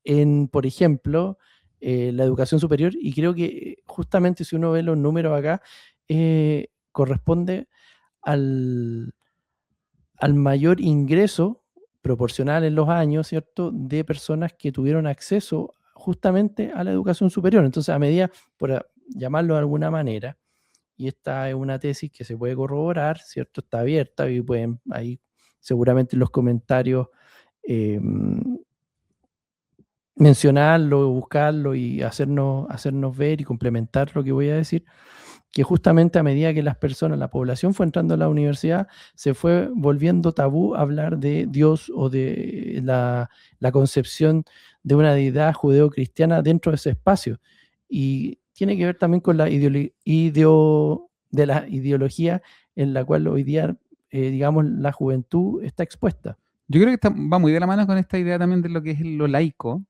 en, por ejemplo, la educación superior, y creo que justamente si uno ve los números acá, corresponde al, al mayor ingreso proporcional en los años, ¿cierto?, de personas que tuvieron acceso justamente a la educación superior. Entonces, a medida, llamarlo de alguna manera, y esta es una tesis que se puede corroborar, ¿cierto? Está abierta y pueden ahí seguramente en los comentarios eh, mencionarlo, buscarlo y hacernos ver y complementar lo que voy a decir, que justamente a medida que las personas, la población fue entrando a la universidad, se fue volviendo tabú hablar de Dios o de la concepción de una deidad judeo-cristiana dentro de ese espacio. Y tiene que ver también con la de la ideología en la cual hoy día, digamos, la juventud está expuesta. Yo creo que va muy de la mano con esta idea también de lo que es lo laico,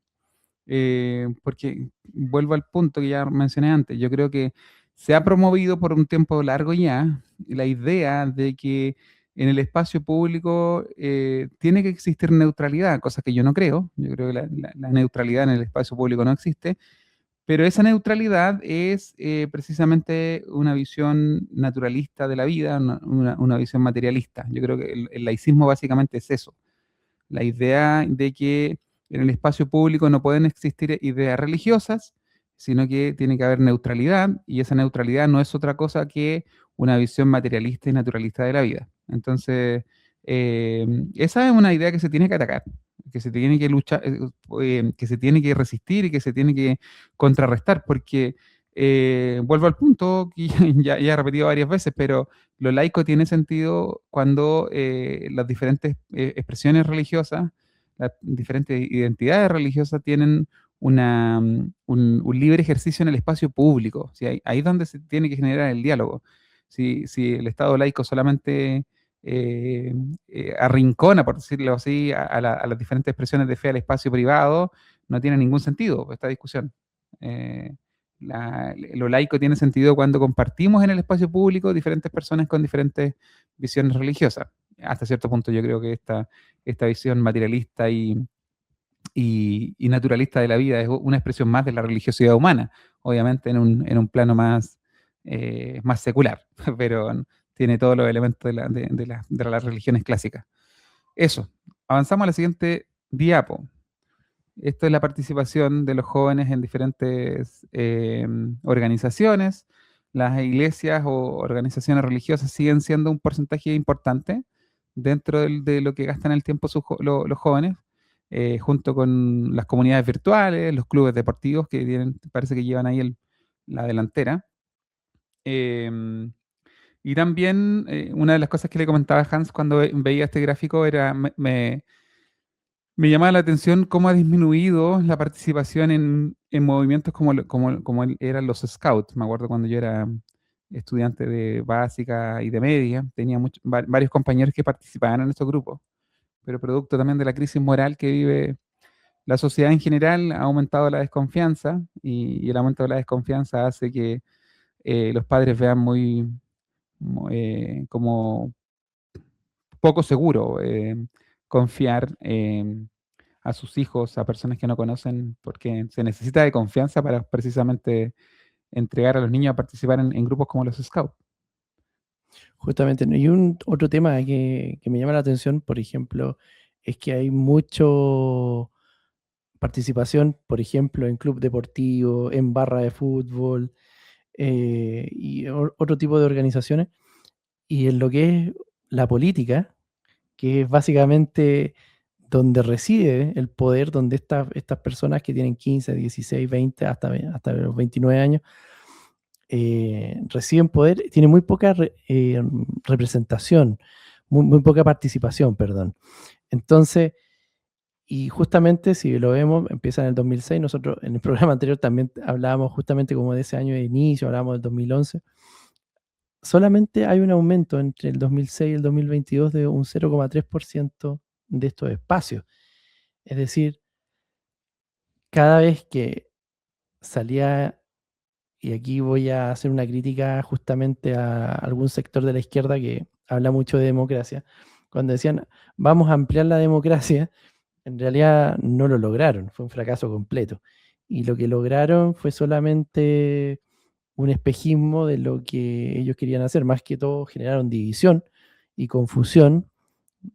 porque vuelvo al punto que ya mencioné antes, yo creo que se ha promovido por un tiempo largo ya la idea de que en el espacio público tiene que existir neutralidad, cosa que yo no creo. Yo creo que la neutralidad en el espacio público no existe, pero esa neutralidad es precisamente una visión naturalista de la vida, una visión materialista. Yo creo que el laicismo básicamente es eso, la idea de que en el espacio público no pueden existir ideas religiosas, sino que tiene que haber neutralidad, y esa neutralidad no es otra cosa que una visión materialista y naturalista de la vida. Entonces, esa es una idea que se tiene que atacar, que se tiene que luchar, que se tiene que resistir y que se tiene que contrarrestar, porque vuelvo al punto que ya he repetido varias veces, pero lo laico tiene sentido cuando las diferentes expresiones religiosas, las diferentes identidades religiosas tienen un libre ejercicio en el espacio público. ¿Sí? Ahí es donde se tiene que generar el diálogo. Si el Estado laico solamente arrincona, por decirlo así, a las diferentes expresiones de fe al espacio privado, no tiene ningún sentido esta discusión. Eh, lo laico tiene sentido cuando compartimos en el espacio público diferentes personas con diferentes visiones religiosas. Hasta cierto punto yo creo que esta visión materialista y naturalista de la vida es una expresión más de la religiosidad humana, obviamente en un plano más secular, pero tiene todos los elementos de las religiones clásicas. Eso, avanzamos a la siguiente diapo. Esto es la participación de los jóvenes en diferentes organizaciones. Las iglesias o organizaciones religiosas siguen siendo un porcentaje importante dentro de lo que gastan el tiempo los jóvenes, junto con las comunidades virtuales, los clubes deportivos que parece que llevan ahí la delantera. Em, y también una de las cosas que le comentaba a Hans cuando veía este gráfico era, me llamaba la atención cómo ha disminuido la participación en movimientos como eran los scouts. Me acuerdo cuando yo era estudiante de básica y de media, tenía varios compañeros que participaban en estos grupos, pero producto también de la crisis moral que vive la sociedad en general, ha aumentado la desconfianza, y el aumento de la desconfianza hace que los padres vean como poco seguro confiar a sus hijos, a personas que no conocen, porque se necesita de confianza para precisamente entregar a los niños a participar en grupos como los Scouts. Justamente, ¿no? Y otro tema que me llama la atención, por ejemplo, es que hay mucho participación, por ejemplo, en club deportivo, en barra de fútbol, y otro tipo de organizaciones, y en lo que es la política, que es básicamente donde reside el poder, donde estas personas que tienen 15, 16, 20, hasta los 29 años, reciben poder, tienen muy poca representación, muy poca participación, perdón. Entonces, y justamente si lo vemos, empieza en el 2006, nosotros en el programa anterior también hablábamos justamente como de ese año de inicio, hablábamos del 2011. Solamente hay un aumento entre el 2006 y el 2022 de un 0,3% de estos espacios. Es decir, cada vez que salía, y aquí voy a hacer una crítica justamente a algún sector de la izquierda que habla mucho de democracia, cuando decían vamos a ampliar la democracia, en realidad no lo lograron, fue un fracaso completo. Y lo que lograron fue solamente un espejismo de lo que ellos querían hacer, más que todo generaron división y confusión.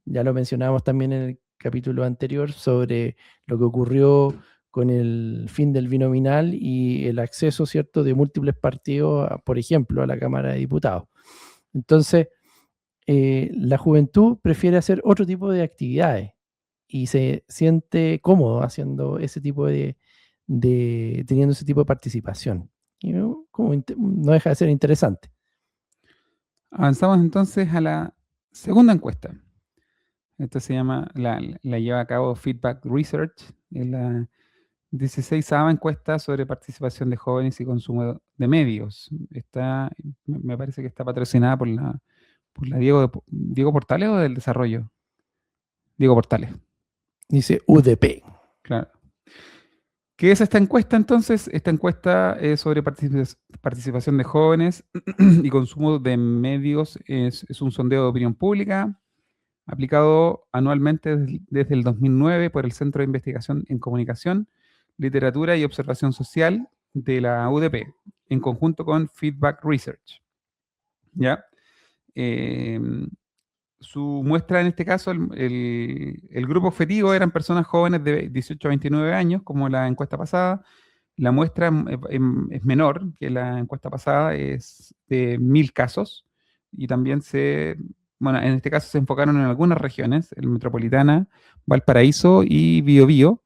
Ya lo mencionábamos también en el capítulo anterior sobre lo que ocurrió con el fin del binominal y el acceso, ¿cierto?, de múltiples partidos, por ejemplo, a la Cámara de Diputados. Entonces, la juventud prefiere hacer otro tipo de actividades y se siente cómodo haciendo ese tipo teniendo ese tipo de participación. Y no deja de ser interesante. Avanzamos entonces a la segunda encuesta. Esta se llama, la lleva a cabo Feedback Research, es la 16ª encuesta sobre participación de jóvenes y consumo de medios. Me parece que está patrocinada por la Diego Portales o del Desarrollo. Diego Portales, Dice UDP. claro. ¿Qué es esta encuesta entonces? Esta encuesta es sobre participación de jóvenes y consumo de medios. Es un sondeo de opinión pública aplicado anualmente desde el 2009 por el Centro de Investigación en Comunicación, Literatura y Observación Social de la UDP, en conjunto con Feedback Research. ¿Ya? su muestra en este caso, el grupo objetivo eran personas jóvenes de 18 a 29 años, como la encuesta pasada. La muestra es menor que la encuesta pasada, es de 1.000 casos. Y también bueno, en este caso se enfocaron en algunas regiones, el Metropolitana, Valparaíso y Biobío,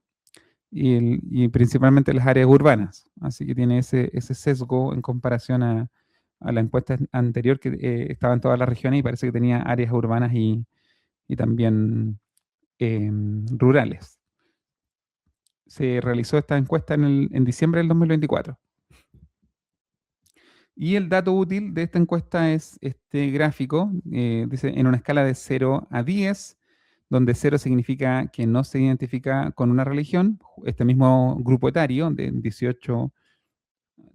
y principalmente las áreas urbanas. Así que tiene ese sesgo en comparación a la encuesta anterior que estaba en todas las regiones y parece que tenía áreas urbanas y también rurales. Se realizó esta encuesta en diciembre del 2024. Y el dato útil de esta encuesta es este gráfico, dice en una escala de 0 a 10, donde 0 significa que no se identifica con una religión, este mismo grupo etario de 18,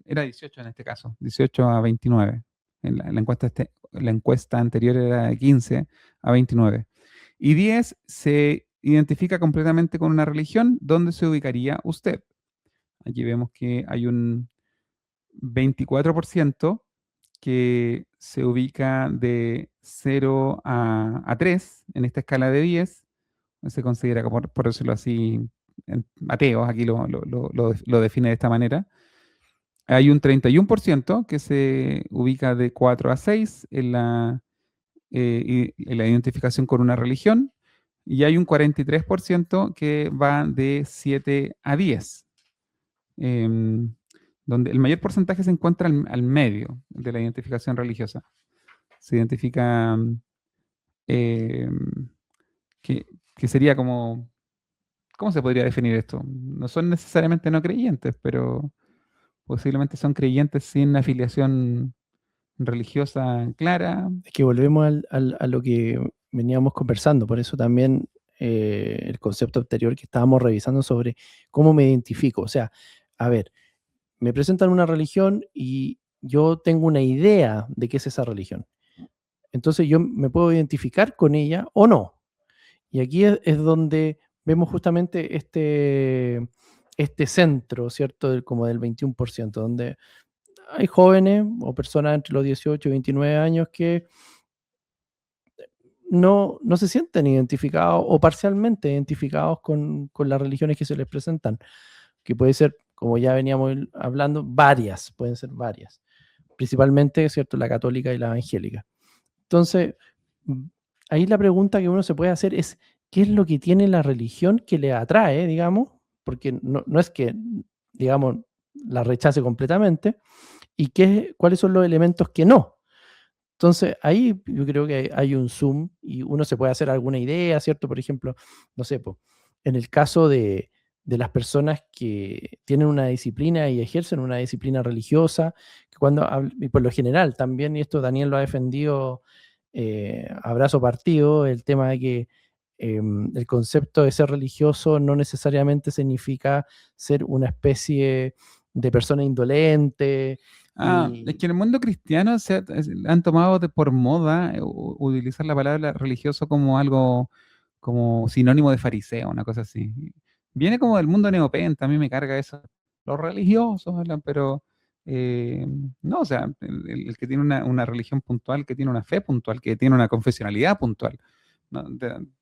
era 18 en este caso, 18 a 29. La encuesta anterior era de 15 a 29. Y 10 se identifica completamente con una religión, ¿dónde se ubicaría usted? Aquí vemos que hay un 24% que se ubica de 0 a 3 en esta escala de 10. Se considera, por decirlo así, ateos, aquí lo define de esta manera. Hay un 31% que se ubica de 4 a 6 en la identificación con una religión, y hay un 43% que va de 7 a 10, em, donde el mayor porcentaje se encuentra al medio de la identificación religiosa. Se identifica em, que, que sería como, ¿cómo se podría definir esto? No son necesariamente no creyentes, pero posiblemente son creyentes sin afiliación religiosa clara. Es que volvemos a lo que veníamos conversando, por eso también el concepto anterior que estábamos revisando sobre cómo me identifico. O sea, a ver, me presentan una religión y yo tengo una idea de qué es esa religión. Entonces yo me puedo identificar con ella o no. Y aquí es donde vemos justamente este centro, ¿cierto? Como del 21%, donde hay jóvenes o personas entre los 18 y 29 años que no se sienten identificados o parcialmente identificados con las religiones que se les presentan, que puede ser, como ya veníamos hablando, varias, pueden ser varias, principalmente, ¿cierto?, la católica y la evangélica. Entonces, ahí la pregunta que uno se puede hacer es, ¿qué es lo que tiene la religión que le atrae, digamos? Porque no es que, digamos, la rechace completamente, y cuáles son los elementos que no. Entonces, ahí yo creo que hay un zoom y uno se puede hacer alguna idea, ¿cierto? Por ejemplo, no sé, en el caso de las personas que tienen una disciplina y ejercen una disciplina religiosa, que y por lo general también, y esto Daniel lo ha defendido a brazo partido, el tema de que el concepto de ser religioso no necesariamente significa ser una especie de persona indolente. Es que en el mundo cristiano han tomado por moda utilizar la palabra religioso como algo, como sinónimo de fariseo, una cosa así. Viene como del mundo neopenta, a mí me carga eso. Los religiosos hablan, pero eh, no, o sea, el que tiene una religión puntual, que tiene una fe puntual, que tiene una confesionalidad puntual. ¿No?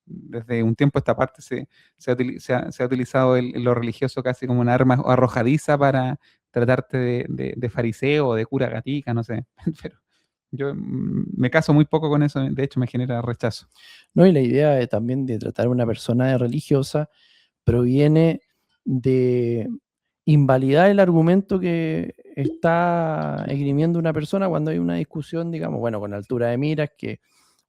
Desde un tiempo a esta parte se ha utilizado lo religioso casi como una arma arrojadiza para tratarte de fariseo o de cura gatica, no sé. Pero yo me caso muy poco con eso, de hecho me genera rechazo. No, y la idea también de tratar a una persona de religiosa proviene de invalidar el argumento que está esgrimiendo una persona cuando hay una discusión, digamos, bueno, con altura de miras, que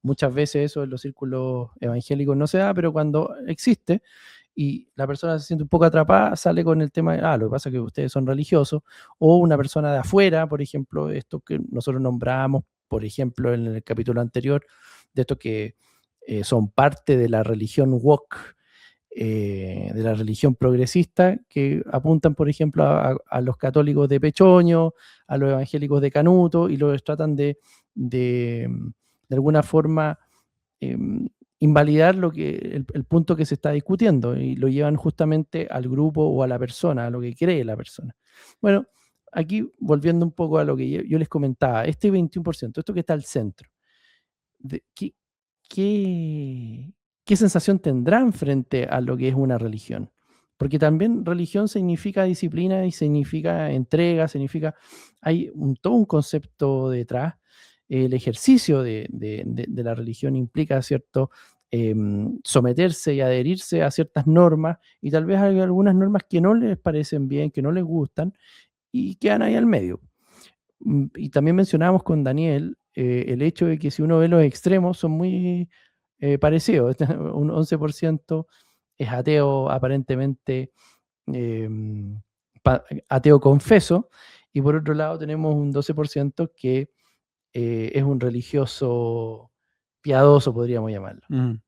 muchas veces eso en los círculos evangélicos no se da, pero cuando existe y la persona se siente un poco atrapada, sale con el tema de, lo que pasa es que ustedes son religiosos, o una persona de afuera, por ejemplo, esto que nosotros nombramos, por ejemplo, en el capítulo anterior, de estos que son parte de la religión woke, de la religión progresista, que apuntan, por ejemplo, a los católicos de Pechoño, a los evangélicos de Canuto, y los tratan de, de alguna forma invalidar el punto que se está discutiendo, y lo llevan justamente al grupo o a la persona, a lo que cree la persona. Bueno, aquí volviendo un poco a lo que yo les comentaba, este 21%, esto que está al centro, ¿qué, qué sensación tendrán frente a lo que es una religión. Porque también religión significa disciplina y significa entrega, hay todo un concepto detrás. El ejercicio de la religión implica, ¿cierto? Someterse y adherirse a ciertas normas, y tal vez hay algunas normas que no les parecen bien, que no les gustan, y quedan ahí al medio. Y también mencionábamos con Daniel el hecho de que si uno ve los extremos son muy parecidos. Un 11% es ateo aparentemente, em, ateo confeso, y por otro lado tenemos un 12% que es un religioso piadoso, podríamos llamarlo. Mm.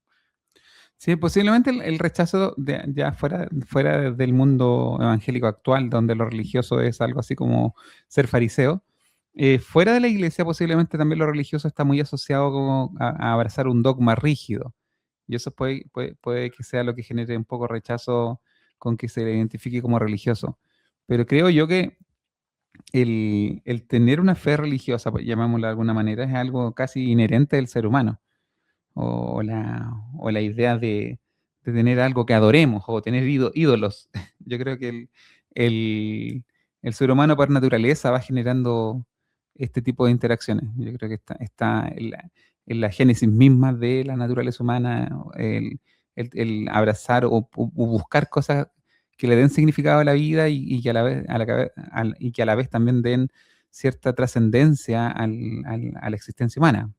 Sí, posiblemente el rechazo ya fuera del mundo evangélico actual, donde lo religioso es algo así como ser fariseo, fuera de la iglesia posiblemente también lo religioso está muy asociado como a abrazar un dogma rígido. Y eso puede que sea lo que genere un poco rechazo con que se le identifique como religioso. Pero creo yo que el tener una fe religiosa, pues, llamémosla de alguna manera, es algo casi inherente del ser humano o la idea de tener algo que adoremos o tener ídolos. Yo creo que el, el ser humano por naturaleza va generando este tipo de interacciones. Yo creo que está en la génesis misma de la naturaleza humana, el abrazar o buscar cosas que le den significado a la vida y que a la vez también den cierta trascendencia a la existencia humana.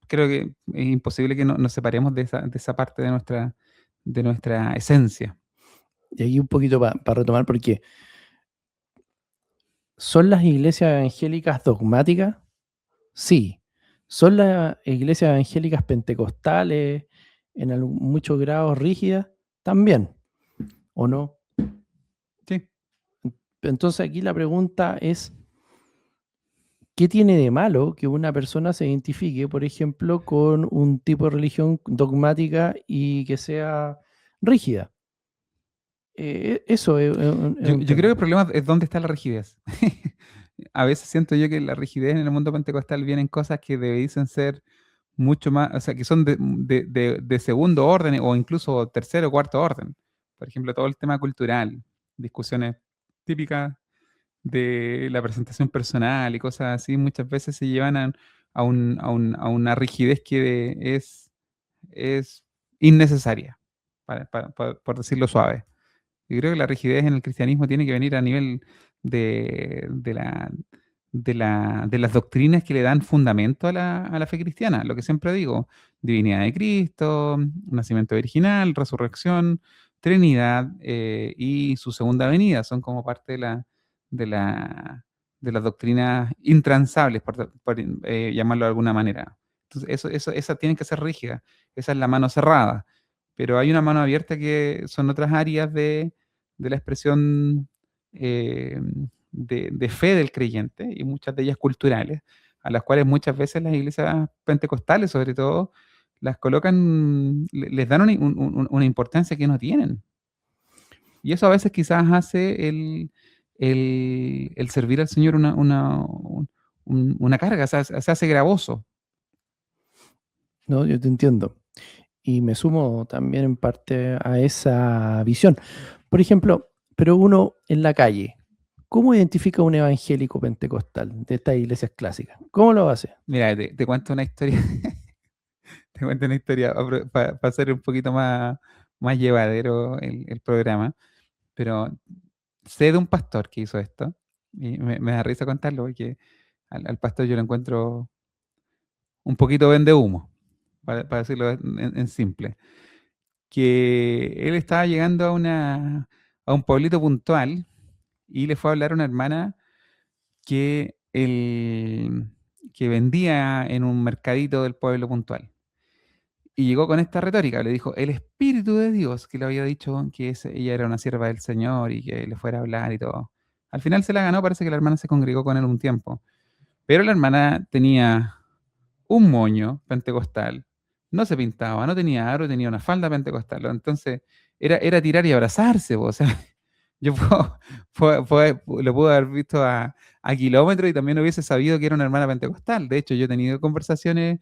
Creo que es imposible que nos separemos de esa parte de nuestra esencia. Y ahí un poquito para retomar, porque ¿son las iglesias evangélicas dogmáticas? Sí. ¿Son las iglesias evangélicas pentecostales en muchos grados rígidas? También, ¿o no? Sí. Entonces aquí la pregunta es, ¿qué tiene de malo que una persona se identifique, por ejemplo, con un tipo de religión dogmática y que sea rígida? Eso es Yo, un yo creo que el tema. problema es dónde está la rigidez. A veces siento yo que la rigidez en el mundo pentecostal vienen cosas que debiesen ser mucho más, o sea, que son de segundo orden o incluso tercero o cuarto orden. Por ejemplo, todo el tema cultural, discusiones típicas de la presentación personal y cosas así, muchas veces se llevan a una rigidez que es innecesaria, por decirlo suave. Yo creo que la rigidez en el cristianismo tiene que venir a nivel de las doctrinas que le dan fundamento a la fe cristiana. Lo que siempre digo, divinidad de Cristo, nacimiento virginal, resurrección, Trinidad y su segunda venida son como parte de la, de las doctrinas intransables, por llamarlo de alguna manera. Entonces, esa tiene que ser rígida, esa es la mano cerrada, pero hay una mano abierta que son otras áreas de la expresión eh, de fe del creyente, y muchas de ellas culturales, a las cuales muchas veces las iglesias pentecostales, sobre todo, las colocan, les dan una importancia que no tienen. Y eso a veces quizás hace el servir al Señor una carga, o sea, se hace gravoso. No, yo te entiendo. Y me sumo también en parte a esa visión. Por ejemplo, pero uno en la calle, ¿cómo identifica un evangélico pentecostal de estas iglesias clásicas? ¿Cómo lo hace? Mira, te cuento una historia. Te cuento una historia para hacer un poquito más llevadero el programa, pero sé de un pastor que hizo esto y me da risa contarlo porque al pastor yo lo encuentro un poquito vende humo, para decirlo en simple, que él estaba llegando a un pueblito puntual y le fue a hablar a una hermana que vendía en un mercadito del pueblo puntual. Y llegó con esta retórica, le dijo, el Espíritu de Dios, que le había dicho que ella era una sierva del Señor y que le fuera a hablar y todo. Al final se la ganó, parece que la hermana se congregó con él un tiempo. Pero la hermana tenía un moño pentecostal, no se pintaba, no tenía aro, tenía una falda pentecostal. Entonces era tirar y abrazarse, po. O sea, yo lo pude haber visto a kilómetros y también hubiese sabido que era una hermana pentecostal. De hecho, yo he tenido conversaciones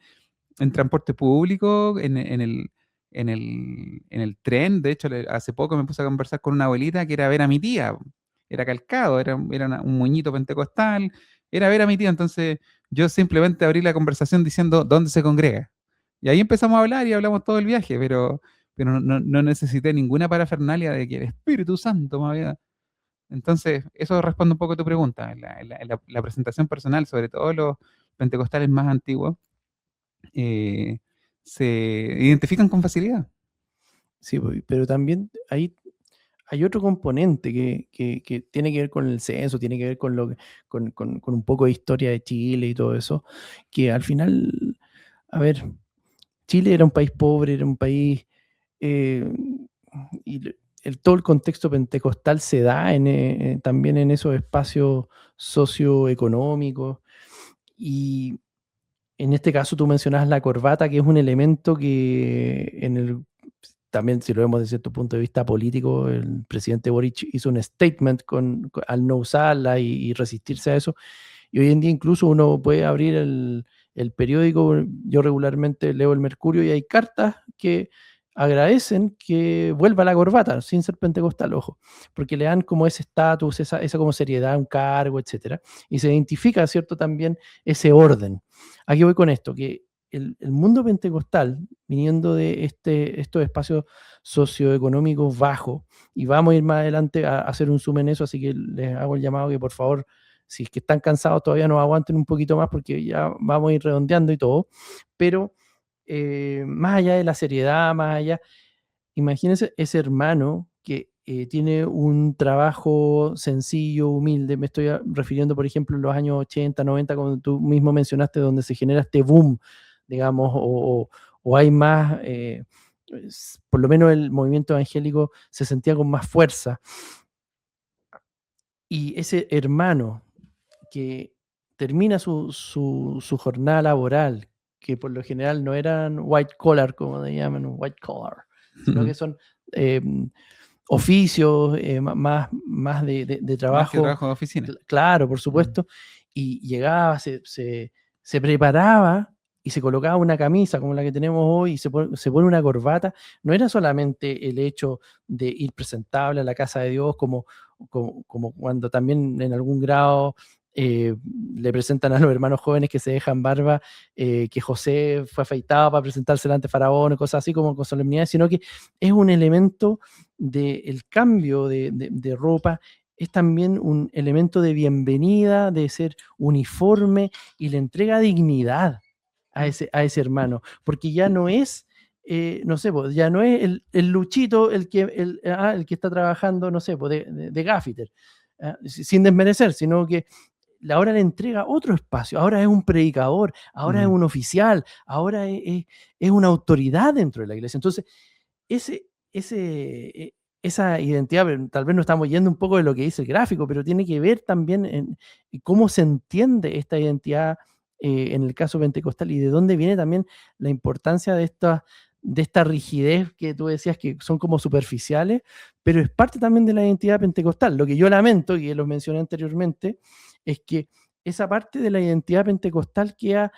en transporte público, en el tren. De hecho, hace poco me puse a conversar con una abuelita que era a ver a mi tía. Era calcado, era un moñito pentecostal, era a ver a mi tía. Entonces yo simplemente abrí la conversación diciendo dónde se congrega. Y ahí empezamos a hablar y hablamos todo el viaje, pero no necesité ninguna parafernalia de que el Espíritu Santo me había... Entonces, eso responde un poco a tu pregunta. En la presentación personal, sobre todo los pentecostales más antiguos, eh, se identifican con facilidad. Sí, pero también hay otro componente que tiene que ver con el censo, tiene que ver con un poco de historia de Chile y todo eso, que al final, a ver, Chile era un país pobre, era un país, eh, y todo el contexto pentecostal se da también en esos espacios socioeconómicos, y en este caso tú mencionas la corbata, que es un elemento que también si lo vemos desde cierto punto de vista político, el presidente Boric hizo un statement al no usarla y resistirse a eso. Y hoy en día incluso uno puede abrir el periódico, yo regularmente leo el Mercurio y hay cartas que agradecen que vuelva la corbata, sin ser pentecostal, ojo, porque le dan como ese estatus, esa como seriedad, un cargo, etcétera, y se identifica, ¿cierto?, también ese orden. Aquí voy con esto, que el mundo pentecostal, viniendo de estos espacios socioeconómicos bajos, y vamos a ir más adelante a hacer un zoom en eso, así que les hago el llamado que por favor, si es que están cansados todavía nos aguanten un poquito más porque ya vamos a ir redondeando y todo, pero más allá de la seriedad, más allá, imagínense ese hermano que tiene un trabajo sencillo, humilde, me estoy refiriendo por ejemplo en los años 80, 90, como tú mismo mencionaste, donde se genera este boom, digamos, o hay más, por lo menos el movimiento evangélico se sentía con más fuerza. Y ese hermano que termina su jornada laboral, que por lo general no eran white collar, como le llaman, white collar, sino que son oficios más de Más que trabajo, trabajo de oficina. claro, por supuesto, y llegaba, se preparaba y se colocaba una camisa como la que tenemos hoy y se pone una corbata. No era solamente el hecho de ir presentable a la casa de Dios, como cuando también en algún grado le presentan a los hermanos jóvenes que se dejan barba, que José fue afeitado para presentarse delante de Faraón, cosas así como con solemnidad, sino que es un elemento del cambio de ropa, es también un elemento de bienvenida, de ser uniforme y le entrega dignidad a ese hermano, porque ya no es, no sé, pues, ya no es el Luchito el que está trabajando, no sé, pues, de gaffiter, sin desmerecer, sino que ahora le entrega otro espacio, ahora es un predicador, ahora es un oficial, ahora es una autoridad dentro de la iglesia. Entonces, ese, esa identidad, tal vez no estamos yendo un poco de lo que dice el gráfico, pero tiene que ver también en cómo se entiende esta identidad en el caso pentecostal y de dónde viene también la importancia de esta rigidez que tú decías que son como superficiales, pero es parte también de la identidad pentecostal. Lo que yo lamento, y lo mencioné anteriormente, es que esa parte de la identidad pentecostal queda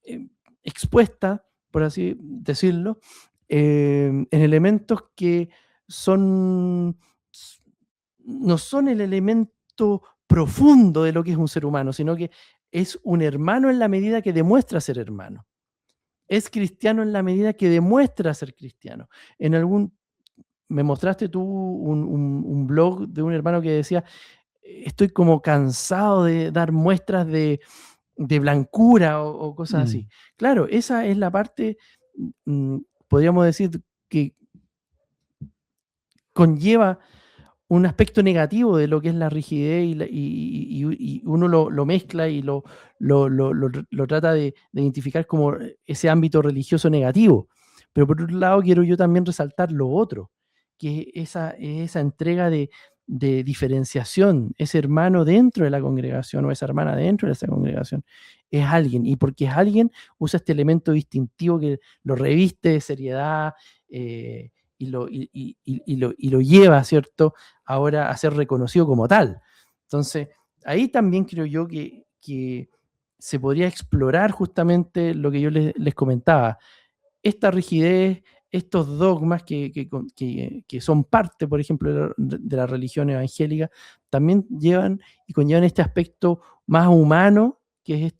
eh, expuesta, por así decirlo, en elementos que son, no son el elemento profundo de lo que es un ser humano, sino que es un hermano en la medida que demuestra ser hermano. Es cristiano en la medida que demuestra ser cristiano. Me mostraste tú un blog de un hermano que decía, estoy como cansado de dar muestras de blancura o cosas así. Claro, esa es la parte, podríamos decir, que conlleva un aspecto negativo de lo que es la rigidez y uno lo mezcla y lo trata de identificar como ese ámbito religioso negativo. Pero por otro lado, quiero yo también resaltar lo otro, que es esa entrega de diferenciación, ese hermano dentro de la congregación o esa hermana dentro de esa congregación es alguien, y porque es alguien usa este elemento distintivo que lo reviste de seriedad y lo lleva, ¿cierto?, ahora a ser reconocido como tal. Entonces, ahí también creo yo que se podría explorar justamente lo que yo les comentaba. Esta rigidez, estos dogmas que son parte, por ejemplo, de la religión evangélica, también llevan y conllevan este aspecto más humano, que es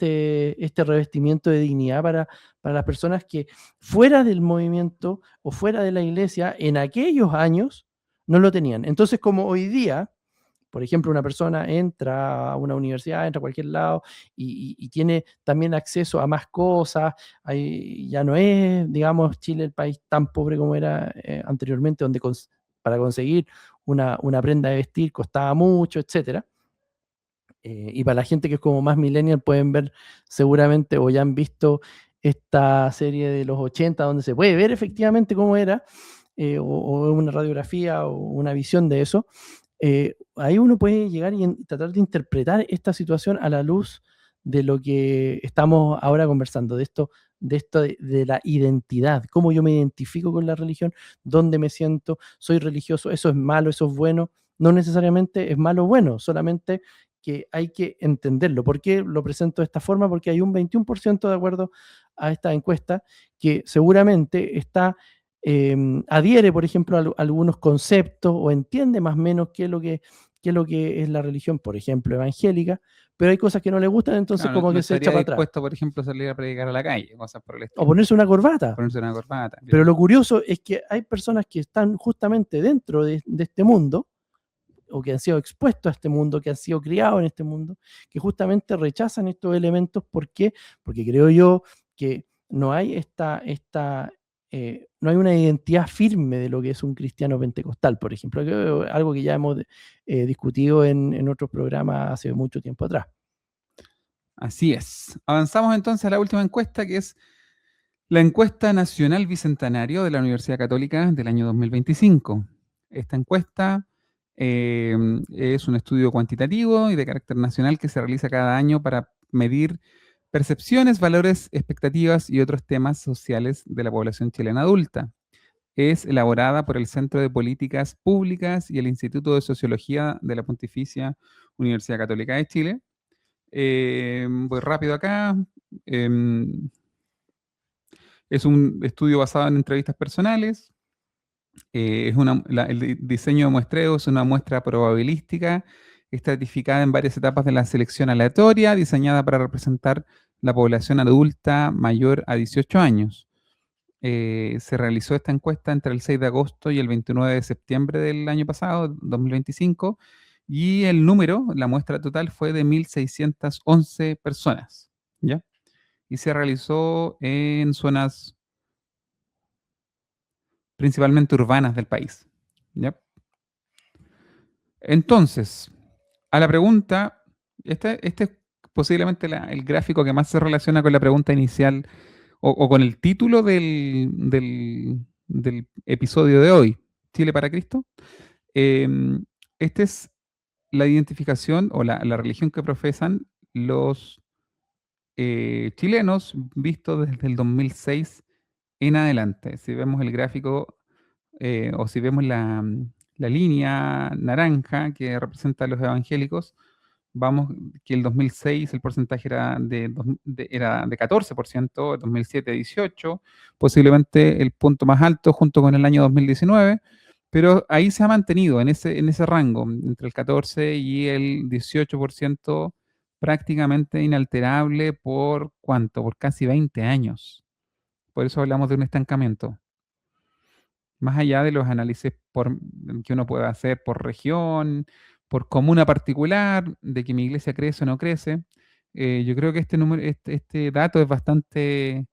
este revestimiento de dignidad para las personas que fuera del movimiento o fuera de la iglesia, en aquellos años, no lo tenían. Entonces, como hoy día, por ejemplo, una persona entra a una universidad, entra a cualquier lado y tiene también acceso a más cosas. Ya no es, digamos, Chile el país tan pobre como era anteriormente, donde para conseguir una prenda de vestir costaba mucho, etcétera. Y para la gente que es como más millennial, pueden ver seguramente o ya han visto esta serie de los 80 donde se puede ver efectivamente cómo era, o una radiografía o una visión de eso. Ahí uno puede llegar y tratar de interpretar esta situación a la luz de lo que estamos ahora conversando, de la identidad, cómo yo me identifico con la religión, dónde me siento, soy religioso, eso es malo, eso es bueno. No necesariamente es malo o bueno, solamente que hay que entenderlo. ¿Por qué lo presento de esta forma? Porque hay un 21% de acuerdo a esta encuesta que seguramente adhiere, por ejemplo, a algunos conceptos o entiende más o menos qué es lo que es la religión, por ejemplo, evangélica, pero hay cosas que no le gustan, entonces Claro, como no que se echa estaría para atrás. dispuesto, por ejemplo, a salir a predicar a la calle, cosas por el O estilo. ponerse una corbata. Ponerse una corbata. Pero Claro. lo curioso es que hay personas que están justamente dentro de este mundo, o que han sido expuestos a este mundo, que han sido criados en este mundo, que justamente rechazan estos elementos. ¿Por qué? Porque creo yo que no hay no hay una identidad firme de lo que es un cristiano pentecostal, por ejemplo, algo que ya hemos discutido en otros programas hace mucho tiempo atrás. Así es. Avanzamos entonces a la última encuesta, que es la encuesta nacional bicentenario de la Universidad Católica del año 2025. Esta encuesta es un estudio cuantitativo y de carácter nacional que se realiza cada año para medir percepciones, valores, expectativas y otros temas sociales de la población chilena adulta. Es elaborada por el Centro de Políticas Públicas y el Instituto de Sociología de la Pontificia Universidad Católica de Chile. Voy rápido acá. Es un estudio basado en entrevistas personales. El diseño de muestreo es una muestra probabilística estratificada en varias etapas de la selección aleatoria, diseñada para representar la población adulta mayor a 18 años. Se realizó esta encuesta entre el 6 de agosto y el 29 de septiembre del año pasado, 2025, y el número, la muestra total, fue de 1.611 personas, ¿ya? Y se realizó en zonas principalmente urbanas del país, ¿ya? Entonces, a la pregunta, este es posiblemente el gráfico que más se relaciona con la pregunta inicial o con el título del episodio de hoy, Chile para Cristo. Esta es la identificación o la religión que profesan los chilenos visto desde el 2006 en adelante. Si vemos el gráfico o si vemos la línea naranja que representa a los evangélicos, vamos que el 2006 el porcentaje era de 14%, 2007 18%, posiblemente el punto más alto junto con el año 2019, pero ahí se ha mantenido en ese rango, entre el 14 y el 18%, prácticamente inalterable por ¿cuánto? Por casi 20 años. Por eso hablamos de un estancamiento. Más allá de los análisis que uno puede hacer por región, por comuna particular, de que mi iglesia crece o no crece, yo creo que este dato es bastante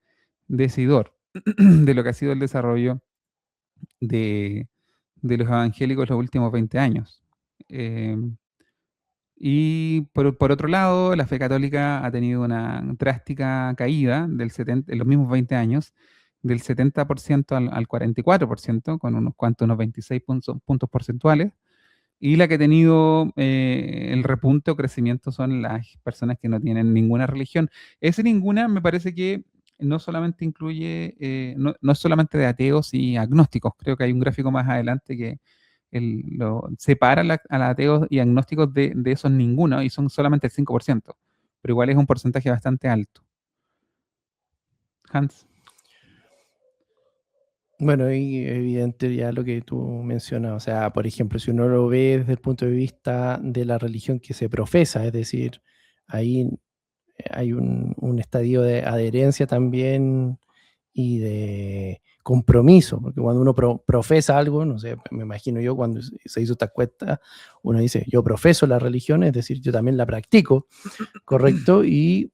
decidor de lo que ha sido el desarrollo de, de los evangélicos los últimos 20 años. Eh, y por otro lado, la fe católica ha tenido una drástica caída en los mismos 20 años, del 70% al 44%, con unos 26 puntos porcentuales. Y la que ha tenido el repunte o crecimiento son las personas que no tienen ninguna religión. Ese ninguna me parece que no solamente incluye, no es solamente de ateos y agnósticos. Creo que hay un gráfico más adelante que separa a los ateos y agnósticos de esos ninguno y son solamente el 5%. pero igual es un porcentaje bastante alto. Hans. Bueno, y evidente ya lo que tú mencionas, o sea, por ejemplo, si uno lo ve desde el punto de vista de la religión que se profesa, es decir, ahí hay un estadio de adherencia también y de compromiso, porque cuando uno profesa algo, no sé, me imagino yo cuando se hizo esta cuesta, uno dice, yo profeso la religión, es decir, yo también la practico, ¿correcto? Y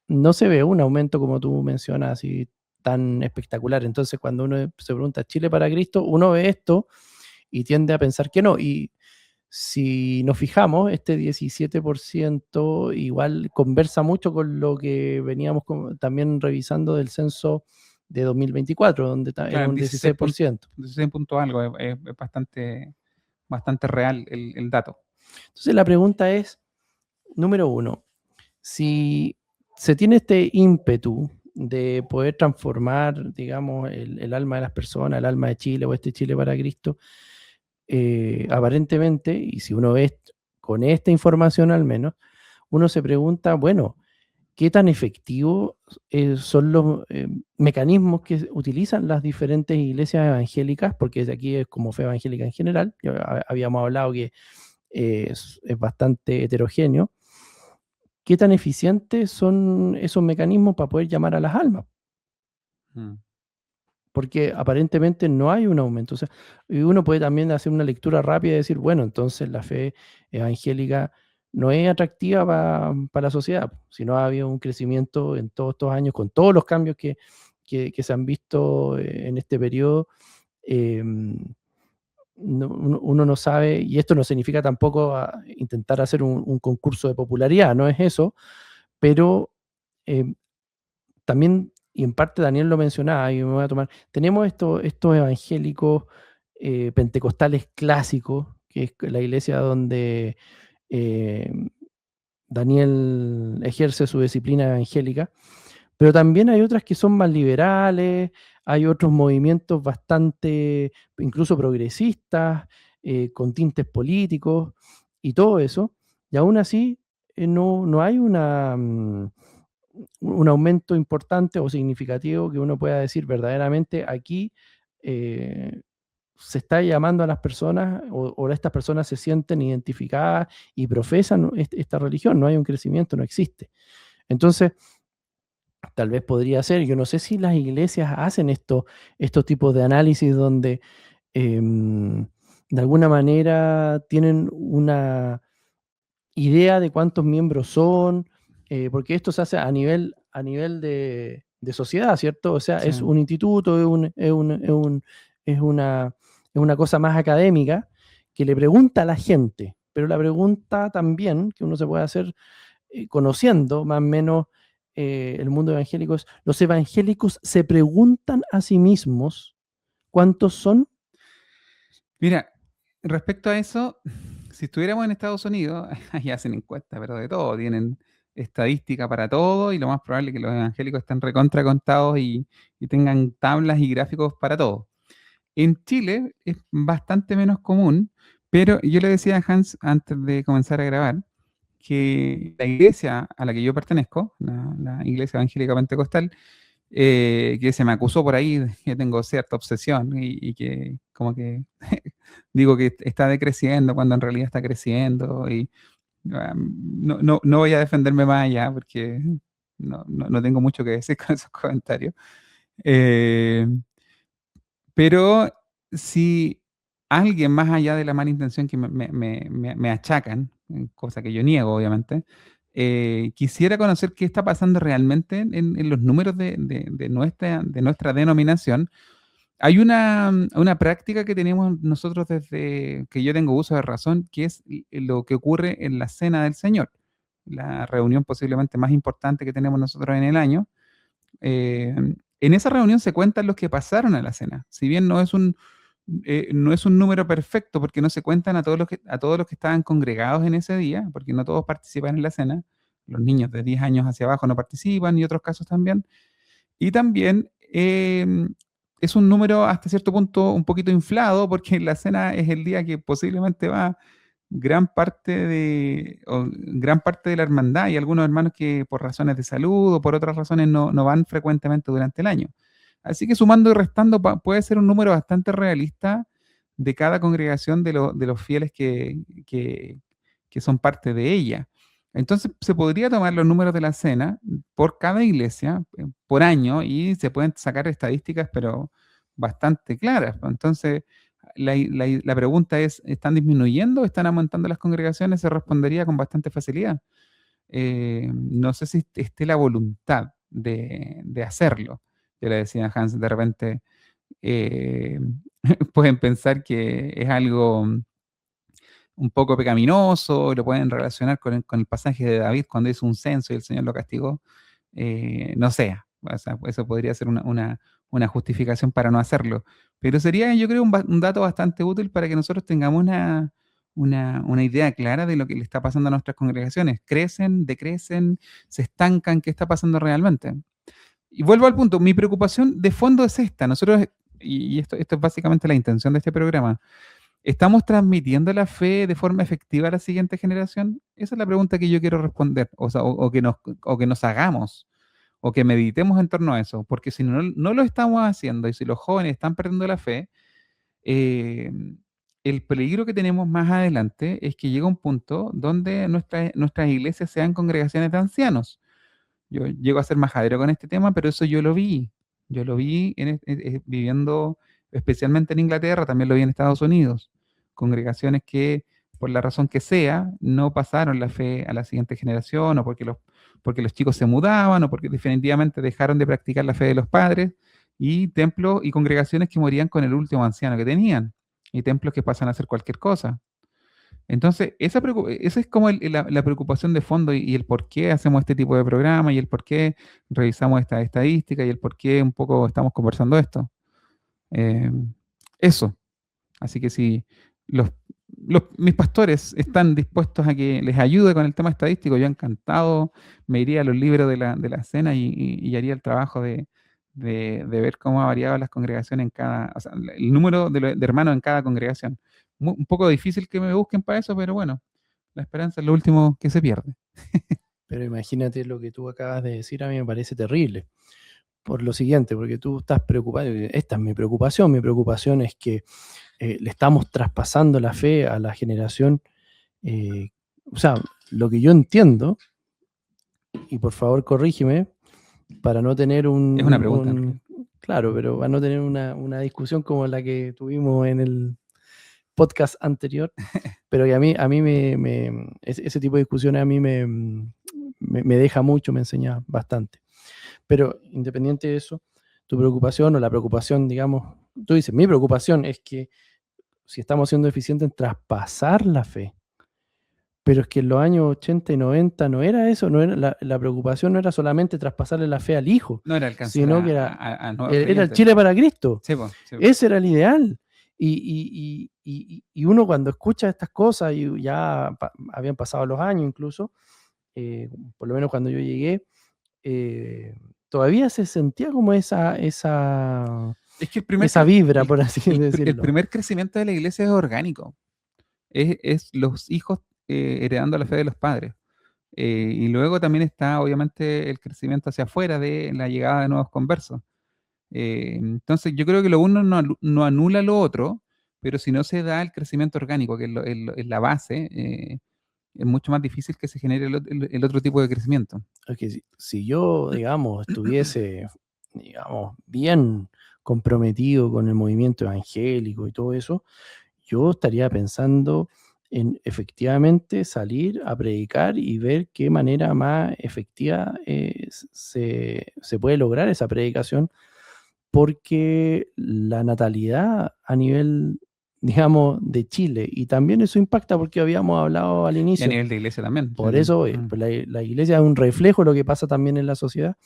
no se ve un aumento como tú mencionas, así tan espectacular. Entonces, cuando uno se pregunta Chile para Cristo, uno ve esto y tiende a pensar que no. Y si nos fijamos, este 17% igual conversa mucho con lo que veníamos también revisando del censo de 2024, donde era Claro, un 16%. 16 punto algo, es bastante real el dato. Entonces, la pregunta es, número uno, si se tiene este ímpetu de poder transformar, digamos, el alma de las personas, el alma de Chile o este Chile para Cristo, aparentemente, y si uno ve con esta información al menos, uno se pregunta, bueno, ¿qué tan efectivos son los mecanismos que utilizan las diferentes iglesias evangélicas? Porque desde aquí es como fe evangélica en general, habíamos hablado que es bastante heterogéneo. ¿Qué tan eficientes son esos mecanismos para poder llamar a las almas? Mm. Porque aparentemente no hay un aumento. O sea, y uno puede también hacer una lectura rápida y decir, bueno, entonces la fe evangélica no es atractiva para la sociedad, sino ha habido un crecimiento en todos estos años con todos los cambios que se han visto en este periodo. Uno no sabe, y esto no significa tampoco intentar hacer un concurso de popularidad, no es eso, pero eh, también, y en parte Daniel lo mencionaba, y me voy a tomar, tenemos estos evangélicos pentecostales clásicos, que es la iglesia donde eh, Daniel ejerce su disciplina evangélica, pero también hay otras que son más liberales, hay otros movimientos bastante, incluso progresistas, con tintes políticos y todo eso, y aún así no hay un aumento importante o significativo que uno pueda decir verdaderamente aquí se está llamando a las personas o estas personas se sienten identificadas y profesan esta religión, no hay un crecimiento, no existe. Entonces, tal vez podría ser, yo no sé si las iglesias hacen estos tipos de análisis donde de alguna manera tienen una idea de cuántos miembros son, porque esto se hace a nivel de sociedad, ¿cierto? O sea, Sí. es un instituto, es una cosa más académica que le pregunta a la gente, pero la pregunta también que uno se puede hacer conociendo más o menos el mundo evangélico es, ¿los evangélicos se preguntan a sí mismos cuántos son? Mira, respecto a eso, si estuviéramos en Estados Unidos, ahí hacen encuestas, pero de todo, tienen estadística para todo y lo más probable es que los evangélicos estén recontra contados y tengan tablas y gráficos para todo. En Chile es bastante menos común, pero yo le decía a Hans antes de comenzar a grabar que la iglesia a la que yo pertenezco, la Iglesia Evangélica Pentecostal, que se me acusó por ahí de que tengo cierta obsesión y que como que digo que está decreciendo cuando en realidad está creciendo y no voy a defenderme más allá porque no tengo mucho que decir con esos comentarios. Eh, pero si alguien más allá de la mala intención que me achacan, cosa que yo niego obviamente, quisiera conocer qué está pasando realmente en los números de nuestra denominación. Hay una práctica que tenemos nosotros desde que yo tengo uso de razón, que es lo que ocurre en la Cena del Señor, la reunión posiblemente más importante que tenemos nosotros en el año. Eh, en esa reunión se cuentan los que pasaron a la cena. Si bien no es un número perfecto, porque no se cuentan a todos los que estaban congregados en ese día, porque no todos participan en la cena. Los niños de 10 años hacia abajo no participan y otros casos también. Y también es un número hasta cierto punto un poquito inflado, porque la cena es el día que posiblemente va gran parte de la hermandad y algunos hermanos que por razones de salud o por otras razones no van frecuentemente durante el año. Así que sumando y restando puede ser un número bastante realista de cada congregación de los fieles que son parte de ella. Entonces se podría tomar los números de la cena por cada iglesia, por año, y se pueden sacar estadísticas, pero bastante claras. Entonces, la pregunta es, ¿están disminuyendo o están aumentando las congregaciones? Se respondería con bastante facilidad. No sé si esté la voluntad de hacerlo. Yo le decía a Hans, de repente eh, pueden pensar que es algo un poco pecaminoso, lo pueden relacionar con el pasaje de David cuando hizo un censo y el Señor lo castigó. No sé, o sea, eso podría ser una justificación para no hacerlo. Pero sería, yo creo, un dato bastante útil para que nosotros tengamos una idea clara de lo que le está pasando a nuestras congregaciones. ¿Crecen, decrecen, se estancan? ¿Qué está pasando realmente? Y vuelvo al punto, mi preocupación de fondo es esta. Nosotros, y esto es básicamente la intención de este programa, ¿estamos transmitiendo la fe de forma efectiva a la siguiente generación? Esa es la pregunta que yo quiero responder, o sea, o que nos hagamos, o que meditemos en torno a eso, porque si no lo estamos haciendo y si los jóvenes están perdiendo la fe, eh, el peligro que tenemos más adelante es que llega un punto donde nuestras iglesias sean congregaciones de ancianos. Yo llego a ser majadero con este tema, pero eso yo lo vi. Yo lo vi viviendo especialmente en Inglaterra, también lo vi en Estados Unidos. Congregaciones que, por la razón que sea, no pasaron la fe a la siguiente generación, o porque los chicos se mudaban, o porque definitivamente dejaron de practicar la fe de los padres, y templos y congregaciones que morían con el último anciano que tenían, y templos que pasan a hacer cualquier cosa. Entonces, esa es como la preocupación de fondo y el por qué hacemos este tipo de programa y el por qué revisamos esta estadística y el por qué un poco estamos conversando esto. Eh, Eso. Así que si mis pastores están dispuestos a que les ayude con el tema estadístico, yo encantado me iría a los libros de la cena y haría el trabajo de ver cómo ha variado las congregaciones en cada, o sea, el número de hermanos en cada congregación. Un poco difícil que me busquen para eso, pero bueno, la esperanza es lo último que se pierde. Pero imagínate lo que tú acabas de decir, a mí me parece terrible. Por lo siguiente, porque tú estás preocupado, esta es mi preocupación es que le estamos traspasando la fe a la generación, o sea, lo que yo entiendo, y por favor corrígeme, para no tener Es una pregunta. claro, pero para no tener una discusión como la que tuvimos en el podcast anterior, pero que a mí ese tipo de discusiones a mí me deja mucho, me enseña bastante. Pero independiente de eso, tu preocupación o la preocupación, digamos, tú dices, mi preocupación es que si estamos siendo eficientes en traspasar la fe, pero es que en los años 80 y 90 no era eso, no era, la preocupación no era solamente traspasarle la fe al hijo, No era alcanzar sino que era, a nuevos era el creyentes. Chile para Cristo. Sí, po, sí, po. Ese era el ideal. Y uno cuando escucha estas cosas, y ya habían pasado los años incluso, por lo menos cuando yo llegué, todavía se sentía como esa Es que esa vibra, por así el decirlo. primer crecimiento de la iglesia es orgánico. Es los hijos heredando la fe de los padres. Y luego también está, obviamente, el crecimiento hacia afuera de la llegada de nuevos conversos. Entonces, yo creo que lo uno no anula lo otro, pero si no se da el crecimiento orgánico, que es la base, es mucho más difícil que se genere el otro tipo de crecimiento. Okay, si yo, digamos, estuviese, digamos, bien comprometido con el movimiento evangélico y todo eso, yo estaría pensando en efectivamente salir a predicar y ver qué manera más efectiva se puede lograr esa predicación, porque la natalidad a nivel, digamos, de Chile, y también eso impacta porque habíamos hablado al Y a inicio, nivel de iglesia también. por Sí, eso sí. pues la iglesia es un reflejo de lo que pasa también en la sociedad.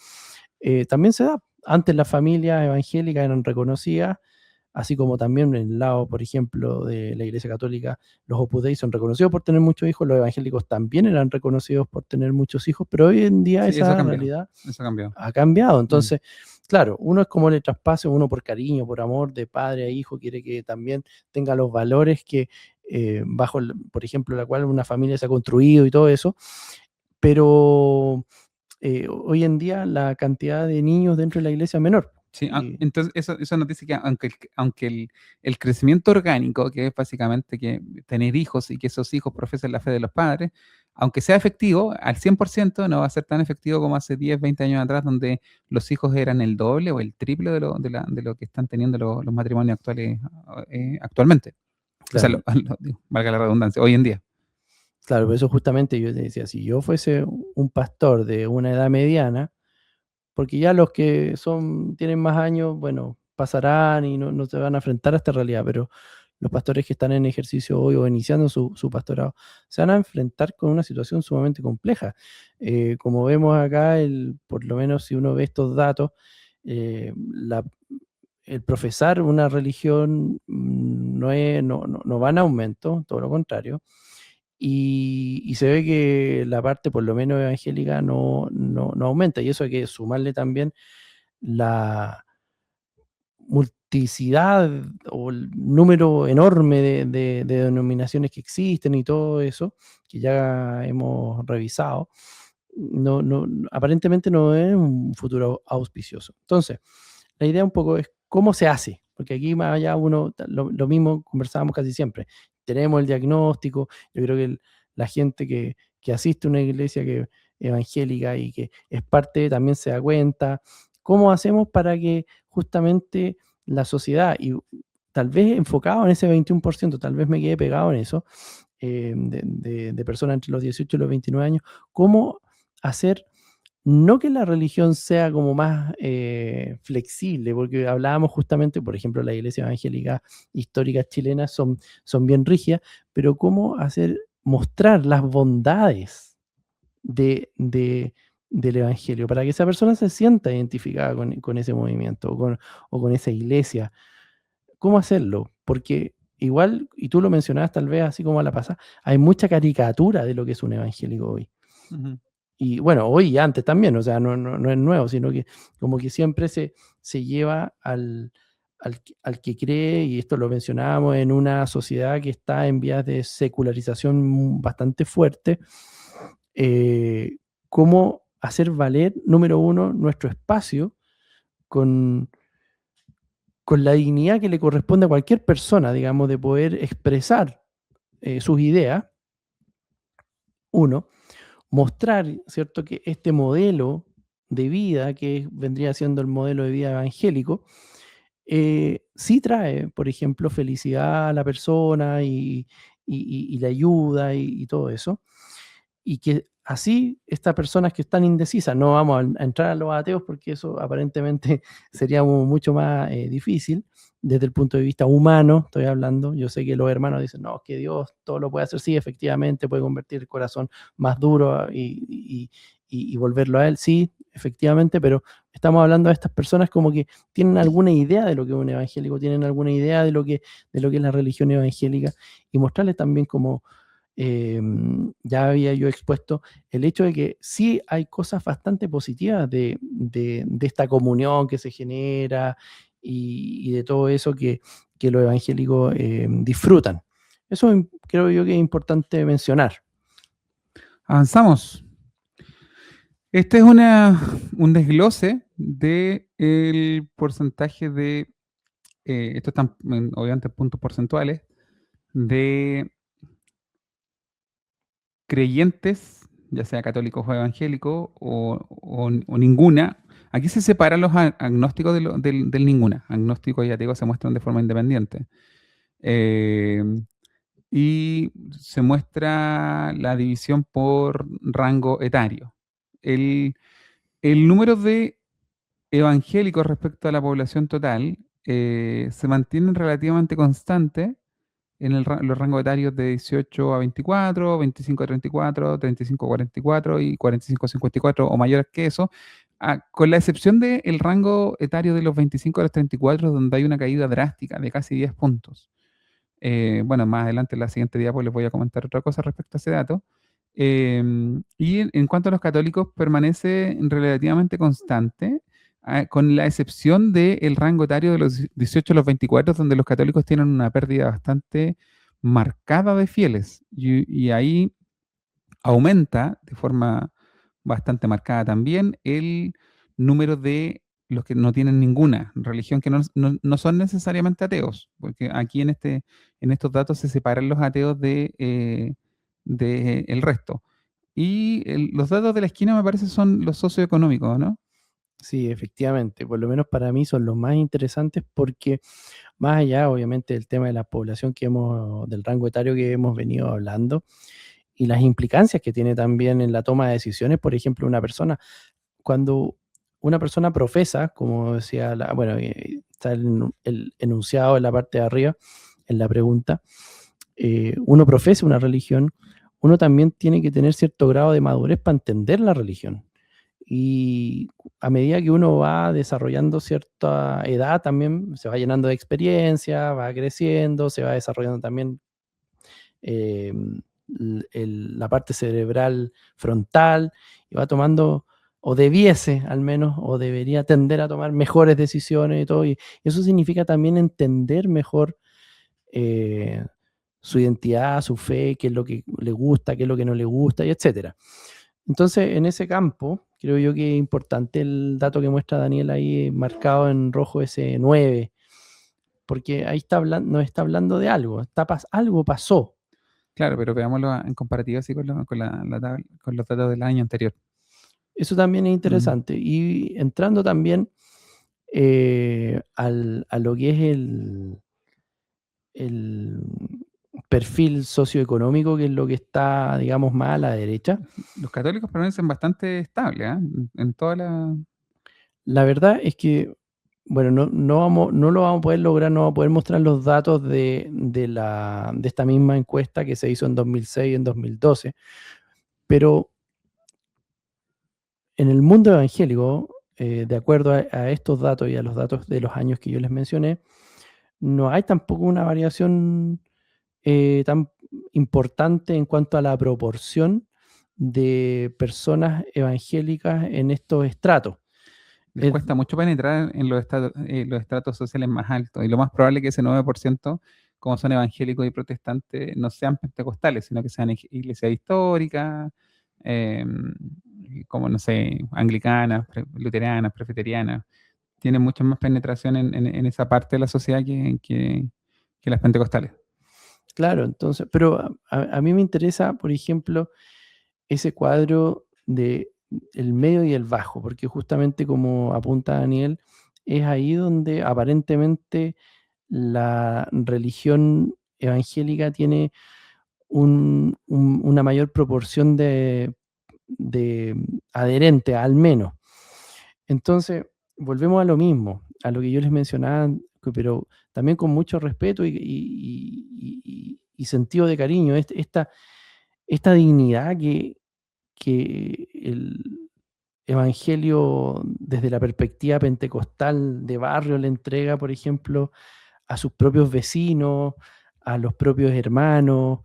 También se da. Antes las familias evangélicas eran reconocidas, así como también en el lado, por ejemplo, de la Iglesia Católica, los Opus Dei son reconocidos por tener muchos hijos, los evangélicos también eran reconocidos por tener muchos hijos, pero hoy en día Sí, eso esa cambió. realidad Eso cambió. ha cambiado. Entonces, claro, uno es como le traspase, uno por cariño, por amor de padre a hijo, quiere que también tenga los valores que bajo, por ejemplo, la cual una familia se ha construido y todo eso, pero hoy en día la cantidad de niños dentro de la iglesia es menor. Sí, entonces eso nos dice que aunque el crecimiento orgánico, que es básicamente que tener hijos y que esos hijos profesen la fe de los padres, aunque sea efectivo, al 100% no va a ser tan efectivo como hace 10, 20 años atrás, donde los hijos eran el doble o el triple de lo que están teniendo los matrimonios actuales actualmente. O sea, Claro, valga la redundancia, hoy en día. claro, por eso justamente yo te decía, si yo fuese un pastor de una edad mediana, porque ya los que tienen más años, bueno, pasarán y no se van a enfrentar a esta realidad, pero los pastores que están en ejercicio hoy o iniciando su pastorado, se van a enfrentar con una situación sumamente compleja. Como vemos acá, por lo menos si uno ve estos datos, el profesar una religión no va en aumento, todo lo contrario, y se ve que la parte, por lo menos evangélica, no aumenta, y eso hay que sumarle también la multiplicidad o el número enorme de denominaciones que existen y todo eso, que ya hemos revisado, aparentemente no es un futuro auspicioso. Entonces, la idea un poco es cómo se hace, porque aquí más allá lo mismo conversábamos casi siempre. Tenemos el diagnóstico, yo creo que la gente que asiste a una iglesia evangélica y que es parte también se da cuenta. ¿Cómo hacemos para que justamente la sociedad, y tal vez enfocado en ese 21%, tal vez me quede pegado en eso, de personas entre los 18 y los 29 años, cómo hacer no que la religión sea como más flexible, porque hablábamos justamente, por ejemplo, la iglesia evangélica históricas chilenas son bien rígidas, pero cómo mostrar las bondades del evangelio para que esa persona se sienta identificada con ese movimiento o con esa iglesia. ¿Cómo hacerlo? Porque igual, y tú lo mencionabas tal vez así como a la pasada, hay mucha caricatura de lo que es un evangélico hoy. Ujú. Y bueno, hoy y antes también, o sea, no es nuevo, sino que como que siempre se lleva al que cree, y esto lo mencionábamos, en una sociedad que está en vías de secularización bastante fuerte, cómo hacer valer, número uno, nuestro espacio con, con la dignidad que le corresponde a cualquier persona, digamos, de poder expresar sus ideas, uno. Mostrar, ¿cierto?, que este modelo de vida, que vendría siendo el modelo de vida evangélico, sí trae, por ejemplo, felicidad a la persona y le ayuda y todo eso. Y que así estas personas que están indecisas, no vamos a entrar a los ateos porque eso aparentemente sería mucho más difícil desde el punto de vista humano, estoy hablando. Yo sé que los hermanos dicen, no, que Dios todo lo puede hacer, sí, efectivamente puede convertir el corazón más duro y volverlo a Él, sí, efectivamente, pero estamos hablando de estas personas como que tienen alguna idea de lo que es un evangélico, tienen alguna idea de lo que es la religión evangélica, y mostrarles también como ya había yo expuesto el hecho de que sí hay cosas bastante positivas de esta comunión que se genera y de todo eso que los evangélicos disfrutan. Eso creo yo que es importante mencionar. Avanzamos. Este es un desglose del porcentaje de, estos están obviamente puntos porcentuales, de creyentes, ya sea católicos o evangélicos, o ninguna. Aquí se separan los agnósticos del ninguna. Agnósticos y ateos se muestran de forma independiente. Y se muestra la división por rango etario. El número de evangélicos respecto a la población total se mantiene relativamente constante en los rangos etarios de 18 a 24, 25 a 34, 35 a 44 y 45 a 54 o mayores que eso, con la excepción del rango etario de los 25 a los 34, donde hay una caída drástica de casi 10 puntos. Bueno, más adelante en la siguiente diapo les voy a comentar otra cosa respecto a ese dato. Y en cuanto a los católicos, permanece relativamente constante, con la excepción del rango etario de los 18 a los 24, donde los católicos tienen una pérdida marcada de fieles y ahí aumenta de forma bastante marcada también el número de los que no tienen ninguna religión, que no son necesariamente ateos, porque aquí en estos datos se separan los ateos de el resto. Y los datos de la esquina me parece son los socioeconómicos, ¿no? Sí, efectivamente, por lo menos para mí son los más interesantes porque más allá, obviamente, del tema de la población del rango etario que hemos venido hablando y las implicancias que tiene también en la toma de decisiones, por ejemplo, cuando una persona profesa, como decía, bueno, está el enunciado en la parte de arriba, en la pregunta, uno profesa una religión, uno también tiene que tener cierto grado de madurez para entender la religión. Y a medida que uno va desarrollando cierta edad, también se va llenando de experiencia, va creciendo, se va desarrollando también la parte cerebral frontal y va tomando, o debiese al menos, o debería tender a tomar mejores decisiones y todo. Y eso significa también entender mejor eh, su identidad, su fe, qué es lo que le gusta, qué es lo que no le gusta, y etcétera. Entonces, en ese campo, creo yo que es importante el dato que muestra Daniel ahí marcado en rojo, ese 9, porque ahí nos está hablando de algo, algo pasó. Claro, pero veámoslo en comparativa así con los datos del año anterior. Eso también es Mm. interesante. Y entrando también a lo que es el perfil socioeconómico, que es lo que está, digamos, más a la derecha. Los católicos permanecen bastante estables, ¿ah? En toda la... La verdad es que, bueno, no lo vamos a poder lograr, no vamos a poder mostrar los datos de esta misma encuesta que se hizo en 2006 y en 2012, pero en el mundo evangélico, de acuerdo a estos datos y a los datos de los años que yo les mencioné, no hay tampoco una variación tan importante en cuanto a la proporción de personas evangélicas en estos estratos. Les cuesta mucho penetrar en los estratos sociales más altos y lo más probable es que ese 9%, como son evangélicos y protestantes, no sean pentecostales, sino que sean iglesias históricas, eh, como, no sé, anglicanas, luteranas, presbiterianas. Tienen mucha más penetración en esa parte de la sociedad que las pentecostales. Claro, entonces, pero a mí me interesa, por ejemplo, ese cuadro de el medio y el bajo, porque justamente como apunta Daniel, es ahí donde aparentemente la religión evangélica tiene una mayor proporción de adherentes, al menos. Entonces, volvemos a lo mismo, a lo que yo les mencionaba, pero también con mucho respeto y sentido de cariño, esta dignidad que el evangelio desde la perspectiva pentecostal de barrio le entrega, por ejemplo, a sus propios vecinos, a los propios hermanos,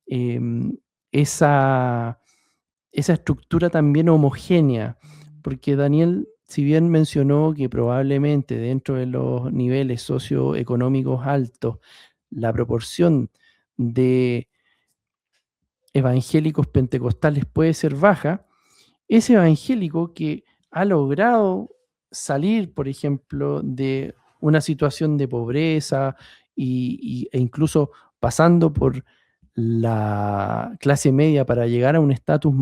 em, esa, esa estructura también homogénea, porque Daniel, si bien mencionó que probablemente dentro de los niveles socioeconómicos altos, la proporción de evangélicos pentecostales puede ser baja, ese evangélico que ha logrado salir, por ejemplo, de una situación de pobreza e incluso pasando por la clase media para llegar a un estatus,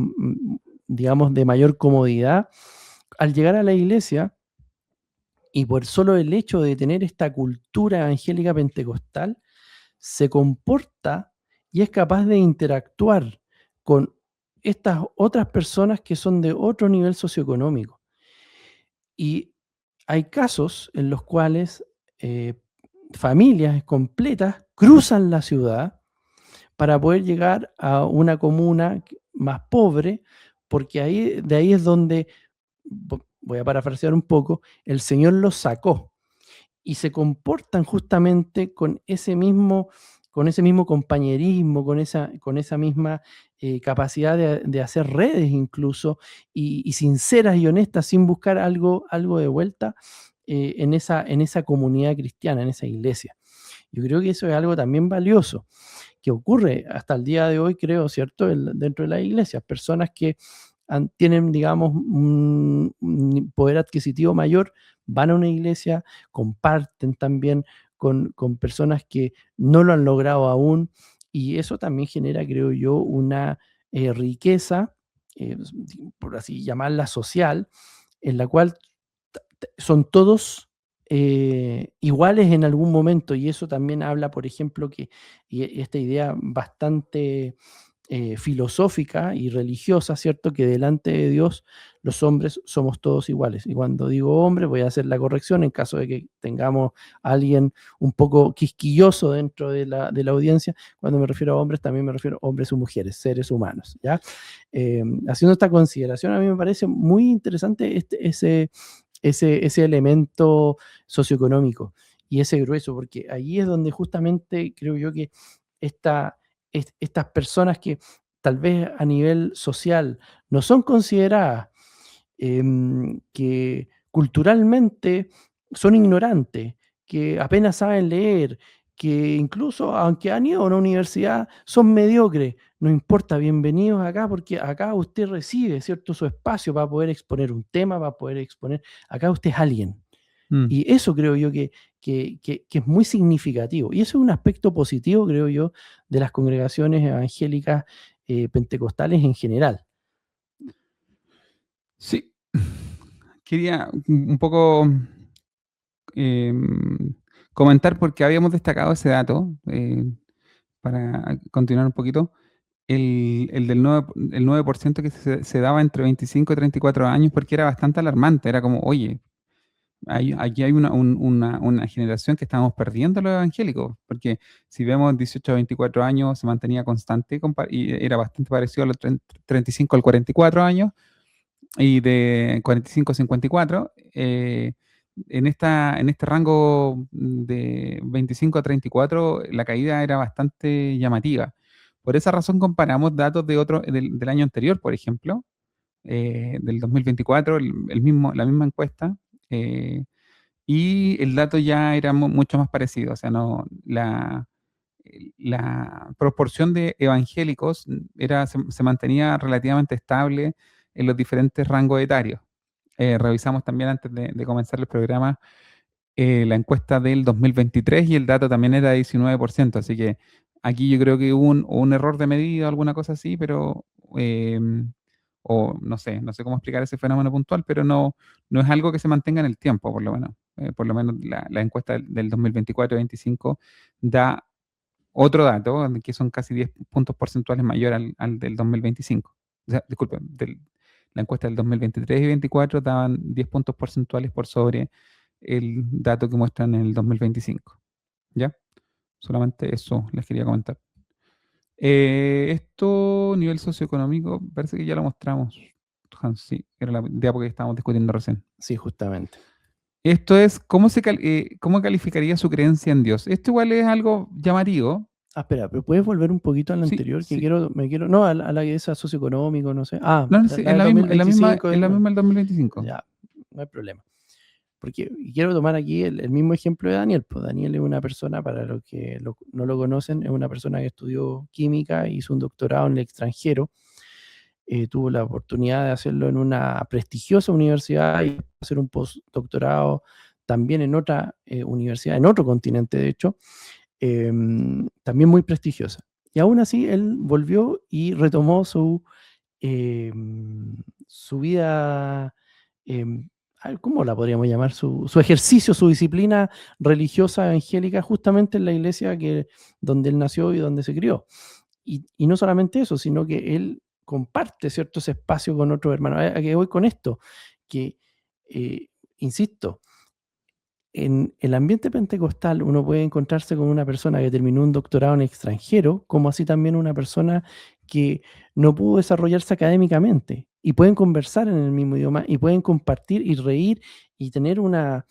digamos, de mayor comodidad, al llegar a la iglesia y por solo el hecho de tener esta cultura evangélica pentecostal, se comporta y es capaz de interactuar con estas otras personas que son de otro nivel socioeconómico. Y hay casos en los cuales familias completas cruzan la ciudad para poder llegar a una comuna más pobre, porque de ahí es donde, voy a parafrasear un poco, el Señor los sacó y se comportan justamente con ese mismo compañerismo, con esa misma capacidad de hacer redes incluso, y sinceras y honestas, sin buscar algo de vuelta en esa comunidad cristiana, en esa iglesia. Yo creo que eso es algo también valioso, que ocurre hasta el día de hoy, creo, ¿cierto? Dentro de las iglesias, personas que tienen, digamos, un poder adquisitivo mayor, van a una iglesia, comparten también con personas que no lo han logrado aún, y eso también genera, creo yo, una riqueza, por así llamarla social, en la cual son todos iguales en algún momento, y eso también habla, por ejemplo, y esta idea bastante filosófica y religiosa, ¿cierto? Que delante de Dios los hombres somos todos iguales. Y cuando digo hombre, voy a hacer la corrección en caso de que tengamos a alguien un poco quisquilloso dentro de la audiencia. Cuando me refiero a hombres, también me refiero a hombres y mujeres, seres humanos, ¿ya? Haciendo esta consideración, a mí me parece muy interesante ese elemento socioeconómico y ese grueso, porque ahí es donde justamente creo yo que estas personas que tal vez a nivel social no son consideradas, que culturalmente son ignorantes, que apenas saben leer, que incluso aunque han ido a una universidad son mediocres, no importa, bienvenidos acá porque acá usted recibe, ¿cierto?, su espacio para poder exponer un tema, para poder exponer, acá usted es alguien. Mm. Y eso creo yo que es muy significativo. Y eso es un aspecto positivo, creo yo, de las congregaciones evangélicas pentecostales en general. Sí, quería un poco em, comentar porque habíamos destacado ese dato, para continuar un poquito, el del 9% que se daba entre 25 y 34 años, porque era bastante alarmante, era como, oye, aquí hay una generación que estamos perdiendo los evangélicos, porque si vemos 18 a 24 años se mantenía constante y era bastante parecido a los 35 al 44 años, y de 45 a 54, en este rango de 25 a 34, la caída era bastante llamativa. Por esa razón comparamos datos del año anterior, por ejemplo, del 2024, la misma encuesta, eh, y el dato ya era mucho más parecido. O sea, no, la proporción de evangélicos se mantenía relativamente estable en los diferentes rangos etarios. Revisamos también antes de comenzar el programa la encuesta del 2023 y el dato también era de 19%, así que aquí yo creo que hubo un error de medida o alguna cosa así, pero, o no sé cómo explicar ese fenómeno puntual, pero no es algo que se mantenga en el tiempo, por lo menos. Por lo menos la encuesta del 2024-25 da otro dato, que son casi 10 puntos porcentuales mayor al del 2025. O sea, disculpen, la encuesta del 2023 y 2024 daban 10 puntos porcentuales por sobre el dato que muestran en el 2025. ¿Ya? Solamente eso les quería comentar. Esto, nivel socioeconómico, parece que ya lo mostramos, Hans, sí, era la diapo que estábamos discutiendo recién. Sí, justamente. Esto es, ¿cómo calificaría su creencia en Dios? Esto igual es algo llamativo. Espera, pero puedes volver un poquito al Sí, anterior, sí. no, a la esa socioeconómico, no sé. No, La sí, del 2025. es la misma del 2025. Ya, no hay problema. Porque quiero tomar aquí el mismo ejemplo de Daniel. Pues Daniel es una persona, para los que no lo conocen, es una persona que estudió química, hizo un doctorado en el extranjero, tuvo la oportunidad de hacerlo en una prestigiosa universidad y hacer un postdoctorado también en otra universidad, en otro continente de hecho, también muy prestigiosa. Y aún así él volvió y retomó su vida, ¿cómo la podríamos llamar? Su ejercicio, su disciplina religiosa evangélica, justamente en la iglesia donde él nació y donde se crió. Y no solamente eso, sino que él comparte ciertos espacios con otros hermanos. ¿A qué voy con esto? Que, eh, insisto, en el ambiente pentecostal uno puede encontrarse con una persona que terminó un doctorado en extranjero, como así también una persona que no pudo desarrollarse académicamente, y pueden conversar en el mismo idioma y pueden compartir y reír y tener una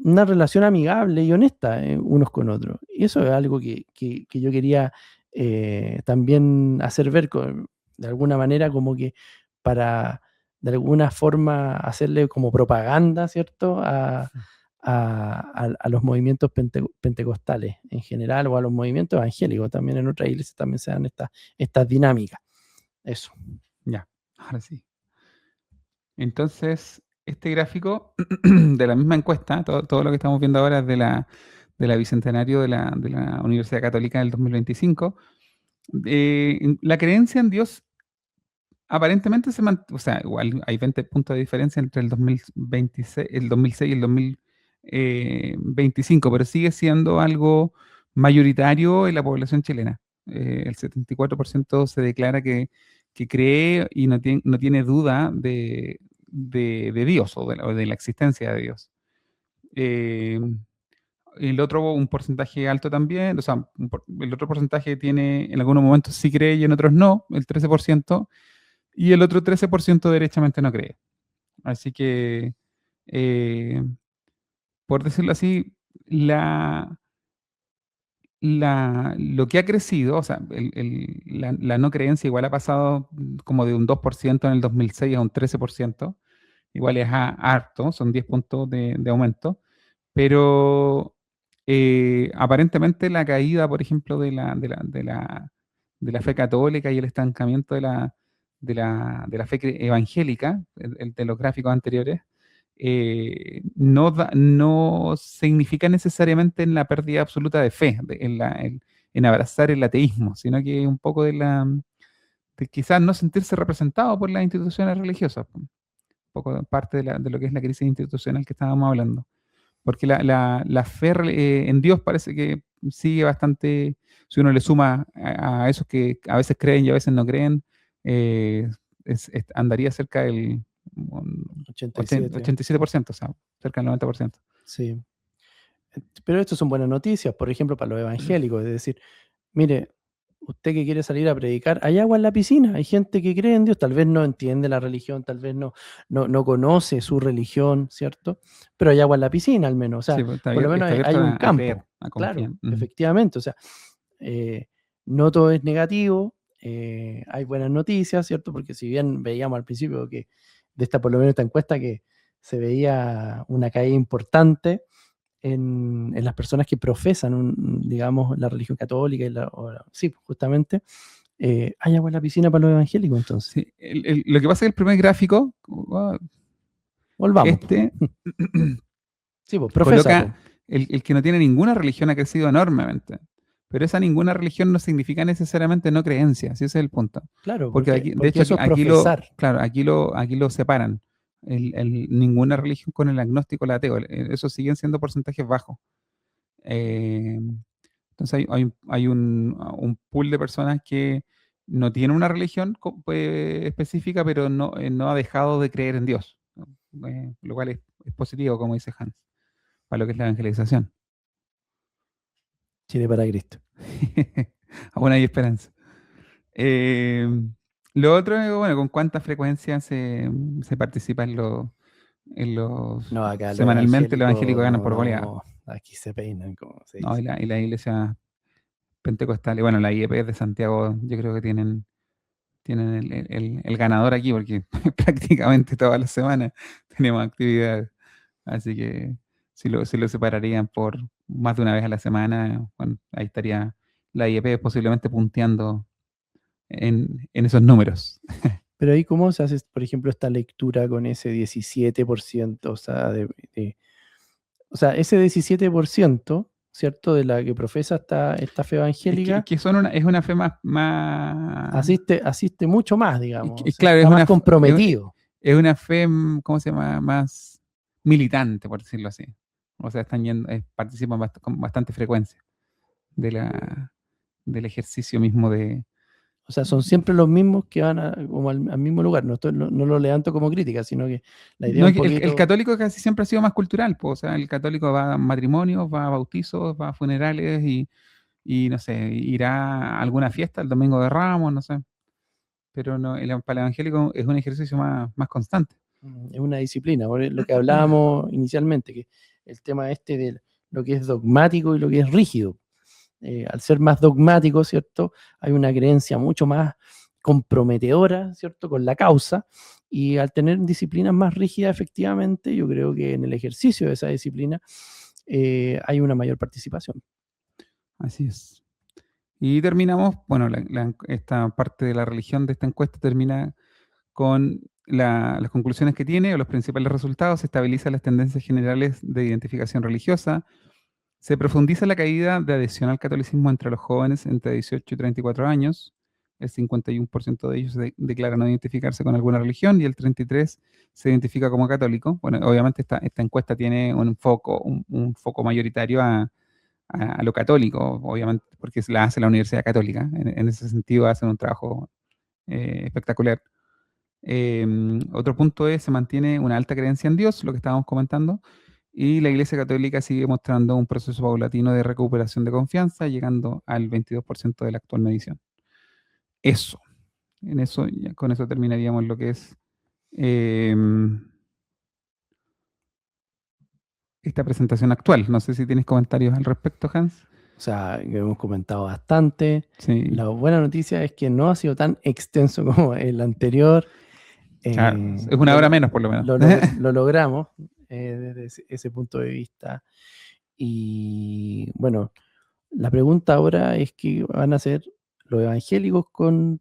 relación amigable y honesta unos con otros. Y eso es algo que yo quería también hacer ver de alguna manera, como que para de alguna forma hacerle como propaganda, ¿cierto? a los movimientos pentecostales en general, o a los movimientos evangélicos. También en otras iglesias también se dan estas dinámicas. Eso. Ya, ahora sí. Entonces, este gráfico de la misma encuesta, todo lo que estamos viendo ahora es de la Bicentenario de la Universidad Católica del 2025. La creencia en Dios aparentemente se mantiene, o sea, igual hay 20 puntos de diferencia entre el 2026, el 2006 y el 2025, pero sigue siendo algo mayoritario en la población chilena. El 74% se declara que cree y no tiene duda de Dios o de la existencia de Dios. El otro, un porcentaje alto también, o sea, el otro porcentaje tiene, en algunos momentos sí cree y en otros no, el 13%, y el otro 13% derechamente no cree. Así que, por decirlo así, lo que ha crecido, o sea, la no creencia igual ha pasado como de un 2% en el 2006 a un 13%, igual es harto, son 10 puntos de aumento, pero aparentemente la caída, por ejemplo, de la fe católica y el estancamiento de la fe evangélica, de los gráficos anteriores, no significa necesariamente en la pérdida absoluta de fe, en abrazar el ateísmo, sino que un poco de quizás no sentirse representado por las instituciones religiosas, un poco parte de lo que es la crisis institucional que estábamos hablando. Porque la fe en Dios parece que sigue bastante, si uno le suma a esos que a veces creen y a veces no creen, eh, andaría cerca del 87. 87%, o sea, cerca del 90%. Sí. Pero esto son buenas noticias, por ejemplo, para los evangélicos. Es decir, mire, usted que quiere salir a predicar, hay agua en la piscina. Hay gente que cree en Dios, tal vez no entiende la religión, tal vez no conoce su religión, ¿cierto? Pero hay agua en la piscina al menos. O sea, Sí, pues, por lo menos está hay abierto un a creer, campo. a Claro, confiar. Ujú. efectivamente. O sea, no todo es negativo. Hay buenas noticias, ¿cierto? Porque si bien veíamos al principio que por lo menos esta encuesta, que se veía una caída importante en las personas que profesan, digamos, la religión católica, sí, justamente, hay agua en la piscina para los evangélicos, entonces. Sí, lo que pasa es que el primer gráfico, Volvamos. este, Sí, pues, profesa. coloca el que no tiene ninguna religión ha crecido enormemente. Pero esa ninguna religión no significa necesariamente no creencia, ese es el punto. Claro, Porque porque, de hecho, eso es aquí profesar. claro, aquí lo separan. Ninguna religión con el agnóstico, el ateo. Esos siguen siendo porcentajes bajos. Entonces hay un pool de personas que no tienen una religión específica, pero no ha dejado de creer en Dios, ¿no? Lo cual es positivo, como dice Hans, para lo que es la evangelización. Chile para Cristo. Aún hay esperanza. Eh, lo otro es, bueno, con cuánta frecuencia se participa en los No, acá semanalmente los evangélicos ganan por goleada. no, aquí se peinan, como se No, dice. y la iglesia pentecostal, y bueno, la IEP de Santiago, yo creo que tienen el ganador aquí, porque prácticamente todas las semanas tenemos actividades. Así que si lo separarían por más de una vez a la semana, bueno, ahí estaría la IEP posiblemente punteando en esos números. Pero ahí, ¿cómo se hace, por ejemplo, esta lectura con ese 17%? O sea, ese 17%, ¿cierto? De la que profesa esta fe evangélica, Es una fe más asiste mucho más, digamos. O sea, claro, está más comprometido. es una fe, ¿cómo se llama? Más militante, por decirlo así. O sea, participan con bastante frecuencia del ejercicio mismo de... O sea, son siempre los mismos que van como al mismo lugar. No lo levanto como crítica, sino que la idea No, es un el poquito... católico casi siempre ha sido más cultural, pues, o sea, el católico va a matrimonios, va a bautizos, va a funerales y no sé, irá a alguna fiesta el domingo de Ramos, no sé. Pero no, para el evangélico es un ejercicio más constante. Es una disciplina, por lo que hablábamos inicialmente, que el tema de lo que es dogmático y lo que es rígido. Al ser más dogmático, ¿cierto? Hay una creencia mucho más comprometedora, ¿cierto?, con la causa, y al tener disciplinas más rígidas, efectivamente, yo creo que en el ejercicio de esa disciplina hay una mayor participación. Así es. Y terminamos, bueno, esta parte de la religión de esta encuesta termina con las conclusiones que tiene o los principales resultados. Se estabilizan las tendencias generales de identificación religiosa. Se profundiza la caída de adhesión al catolicismo entre los jóvenes entre 18 y 34 años. El 51% de ellos declara no identificarse con alguna religión y el 33% se identifica como católico. Bueno, obviamente esta encuesta tiene un foco mayoritario a lo católico, obviamente, porque la hace la Universidad Católica. En ese sentido hacen un trabajo espectacular. Otro punto es, se mantiene una alta creencia en Dios, lo que estábamos comentando, y la Iglesia Católica sigue mostrando un proceso paulatino de recuperación de confianza, llegando al 22% de la actual medición. Eso, con eso terminaríamos lo que es esta presentación actual. No sé si tienes comentarios al respecto, Hans. O sea, que hemos comentado bastante. Sí, La buena noticia es que no ha sido tan extenso como el anterior. claro, es una hora menos por lo menos. Lo logramos desde ese punto de vista. Y bueno, la pregunta ahora es qué van a hacer los evangélicos con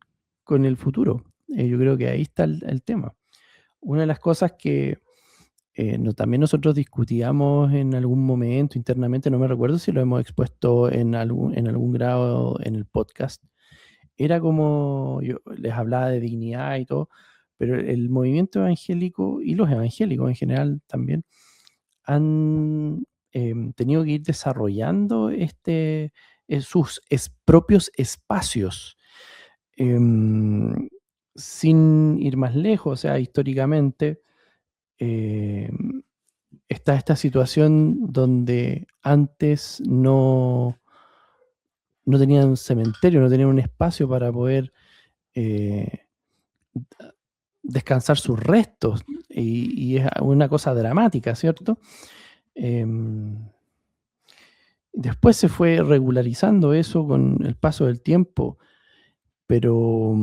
el futuro. Yo creo que ahí está el tema. Una de las cosas que también nosotros discutíamos en algún momento internamente, no me recuerdo si lo hemos expuesto en algún grado en el podcast, era como yo les hablaba de dignidad y todo, pero el movimiento evangélico y los evangélicos en general también han tenido que ir desarrollando sus propios espacios. Sin ir más lejos, o sea, históricamente está esta situación donde antes no tenían un cementerio, no tenían un espacio para poder eh, descansar sus restos, y es una cosa dramática, ¿cierto? Después se fue regularizando eso con el paso del tiempo, pero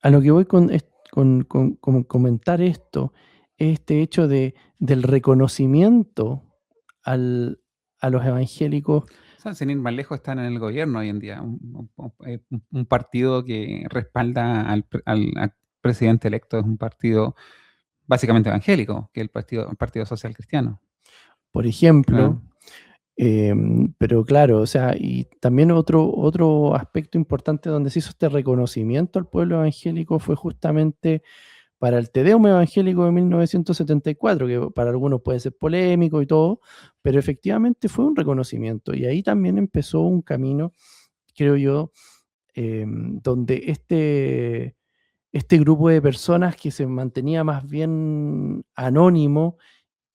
a lo que voy con comentar esto, este hecho del reconocimiento a los evangélicos. O sea, sin ir más lejos, están en el gobierno hoy en día. Un partido que respalda al presidente electo es un partido básicamente evangélico, que es el Partido Social Cristiano. Por ejemplo, Claro. pero claro, o sea, y también otro aspecto importante donde se hizo este reconocimiento al pueblo evangélico fue justamente para el Te Deum evangélico de 1974, que para algunos puede ser polémico y todo, pero efectivamente fue un reconocimiento. Y ahí también empezó un camino, creo yo, donde este grupo de personas que se mantenía más bien anónimo,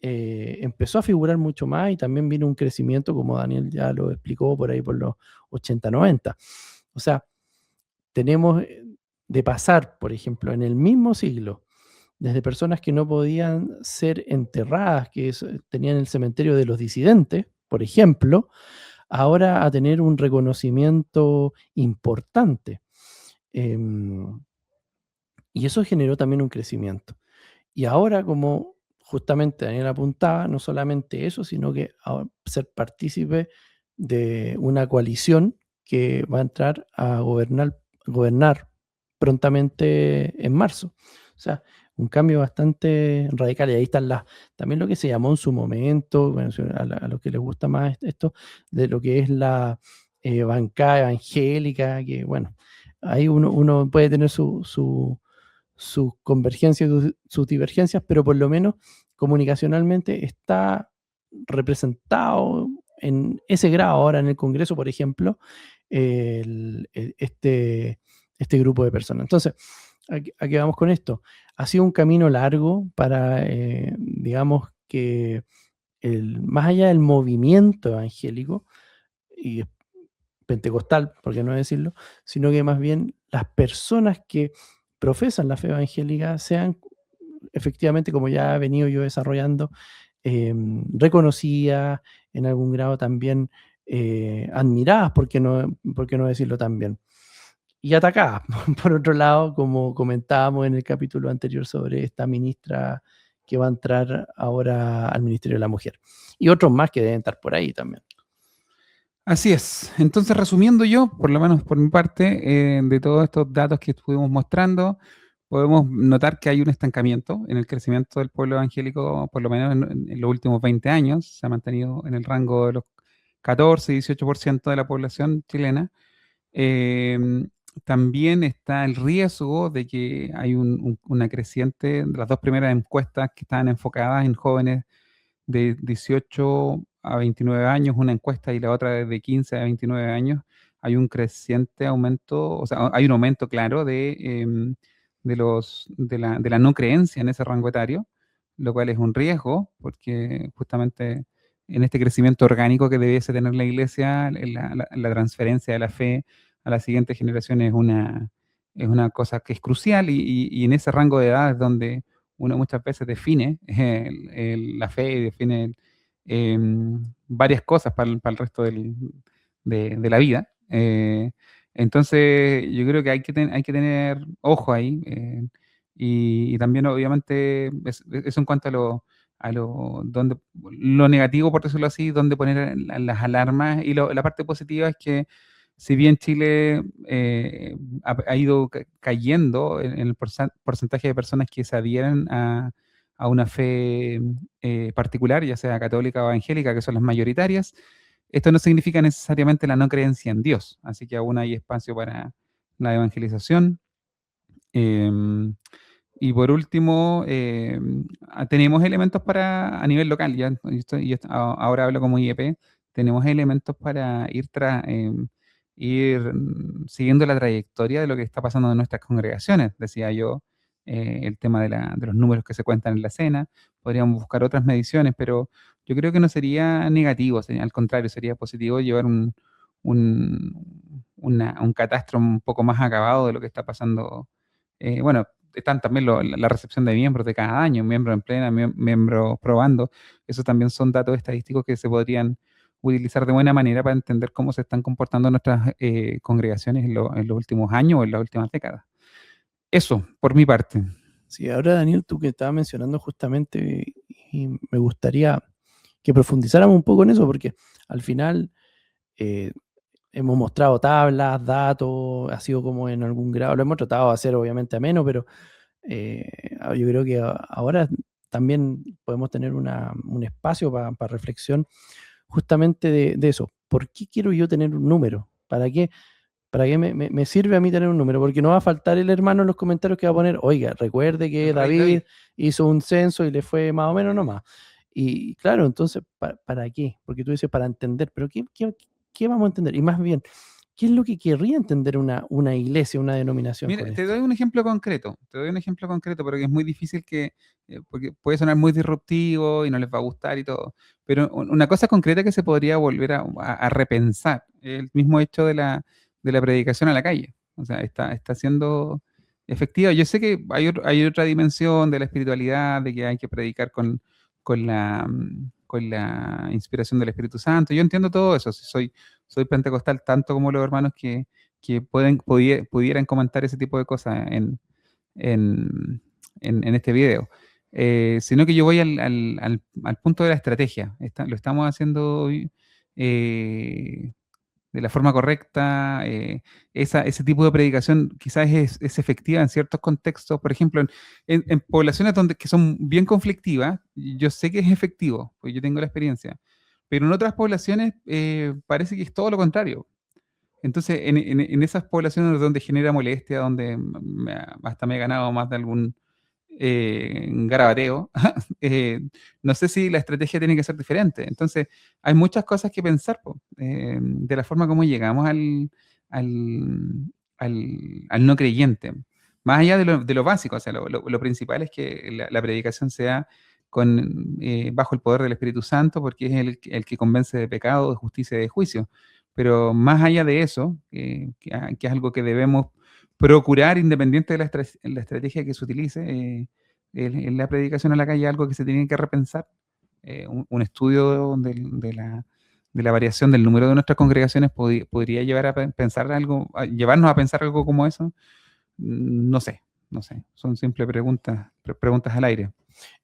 empezó a figurar mucho más, y también vino un crecimiento, como Daniel ya lo explicó, por ahí por los 80, 90. O sea, tenemos de pasar, por ejemplo, en el mismo siglo, desde personas que no podían ser enterradas, que tenían el cementerio de los disidentes, por ejemplo, ahora a tener un reconocimiento importante. Y eso generó también un crecimiento. Y ahora, como justamente Daniel apuntaba, no solamente eso, sino que ser partícipe de una coalición que va a entrar a gobernar prontamente en marzo. O sea, un cambio bastante radical. Y ahí están también lo que se llamó en su momento, bueno, a los que les gusta más esto, de lo que es la bancada evangélica, que bueno, ahí uno puede tener sus convergencias y sus divergencias, pero por lo menos comunicacionalmente está representado en ese grado ahora en el Congreso, por ejemplo, este grupo de personas. Entonces, ¿a qué vamos con esto? Ha sido un camino largo para, digamos, que más allá del movimiento evangélico y pentecostal, por qué no decirlo, sino que más bien las personas que profesan la fe evangélica sean efectivamente, como ya he venido yo desarrollando, reconocidas, en algún grado también admiradas, por qué no decirlo también. y atacadas. Por otro lado, como comentábamos en el capítulo anterior sobre esta ministra que va a entrar ahora al Ministerio de la Mujer. Y otros más que deben estar por ahí también. Así es. Entonces, resumiendo yo, por lo menos por mi parte, de todos estos datos que estuvimos mostrando, podemos notar que hay un estancamiento en el crecimiento del pueblo evangélico, por lo menos en los últimos 20 años. Se ha mantenido en el rango de los 14-18% de la población chilena. Eh, También está el riesgo de que hay una creciente, de las dos primeras encuestas que estaban enfocadas en jóvenes de 18 a 29 años, una encuesta, y la otra de 15 a 29 años, hay un creciente aumento, o sea, hay un aumento claro de la no creencia en ese rango etario, lo cual es un riesgo, porque justamente en este crecimiento orgánico que debiese tener la iglesia, la transferencia de la fe a la siguiente generación es una cosa que es crucial, y en ese rango de edad es donde uno muchas veces define la fe y define varias cosas para el resto de la vida. Entonces, yo creo que hay que tener ojo ahí, y también, obviamente, eso en cuanto lo negativo, por decirlo así, donde poner las alarmas, y la parte positiva es que si bien Chile ha ido cayendo en el porcentaje de personas que se adhieren a una fe particular, ya sea católica o evangélica, que son las mayoritarias, esto no significa necesariamente la no creencia en Dios, así que aún hay espacio para la evangelización. Em, y por último, tenemos elementos para, a nivel local, ahora hablo como IEP, tenemos elementos para ir siguiendo la trayectoria de lo que está pasando en nuestras congregaciones. Decía yo, el tema de los números que se cuentan en la cena, podríamos buscar otras mediciones, pero yo creo que no sería negativo, al contrario, sería positivo llevar un catastro un poco más acabado de lo que está pasando. Bueno, están también la recepción de miembros de cada año, miembros en plena, miembros probando. Esos también son datos estadísticos que se podrían utilizar de buena manera para entender cómo se están comportando nuestras congregaciones en los últimos años o en las últimas décadas. Eso, por mi parte. Sí, ahora Daniel, tú que estabas mencionando justamente, y me gustaría que profundizáramos un poco en eso, porque al final hemos mostrado tablas, datos, ha sido como en algún grado, lo hemos tratado de hacer obviamente ameno, pero yo creo que ahora también podemos tener un espacio para reflexión justamente de eso. ¿Por qué quiero yo tener un número? ¿Para qué me sirve a mí tener un número? Porque no va a faltar el hermano en los comentarios que va a poner, oiga, recuerde que El rey David David. hizo un censo y le fue más o menos nomás. Y claro, entonces, ¿para qué? Porque tú dices para entender, pero ¿qué vamos a entender? Y más bien, ¿qué es lo que querría entender una iglesia, una denominación Mira, con te esto? doy un ejemplo concreto, pero que es muy difícil porque puede sonar muy disruptivo y no les va a gustar y todo, pero una cosa concreta que se podría volver a repensar, el mismo hecho de la predicación a la calle, o sea, está siendo efectiva. Yo sé que hay otra dimensión de la espiritualidad, de que hay que predicar con la inspiración del Espíritu Santo. Yo entiendo todo eso, soy pentecostal tanto como los hermanos que pudieran comentar ese tipo de cosas en, en este video. Sino que yo voy al punto de la estrategia. Lo estamos haciendo hoy, de la forma correcta. Ese tipo de predicación quizás es efectiva en ciertos contextos. Por ejemplo, en poblaciones que son bien conflictivas, yo sé que es efectivo, pues yo tengo la experiencia. Pero en otras poblaciones parece que es todo lo contrario. Entonces, en esas poblaciones donde genera molestia, donde hasta me he ganado más de algún garabateo, no sé si la estrategia tiene que ser diferente. Entonces, hay muchas cosas que pensar po, de la forma como llegamos al, al no creyente. Más allá de lo básico, o sea, lo principal es que la predicación sea bajo el poder del Espíritu Santo, porque es el que convence de pecado, de justicia y de juicio. Pero más allá de eso, que es algo que debemos procurar independiente de la estrategia que se utilice, en la predicación a la calle, algo que se tiene que repensar, un estudio la variación del número de nuestras congregaciones podría llevar a pensar algo, llevarnos a pensar algo como eso. No sé, son simples preguntas al aire.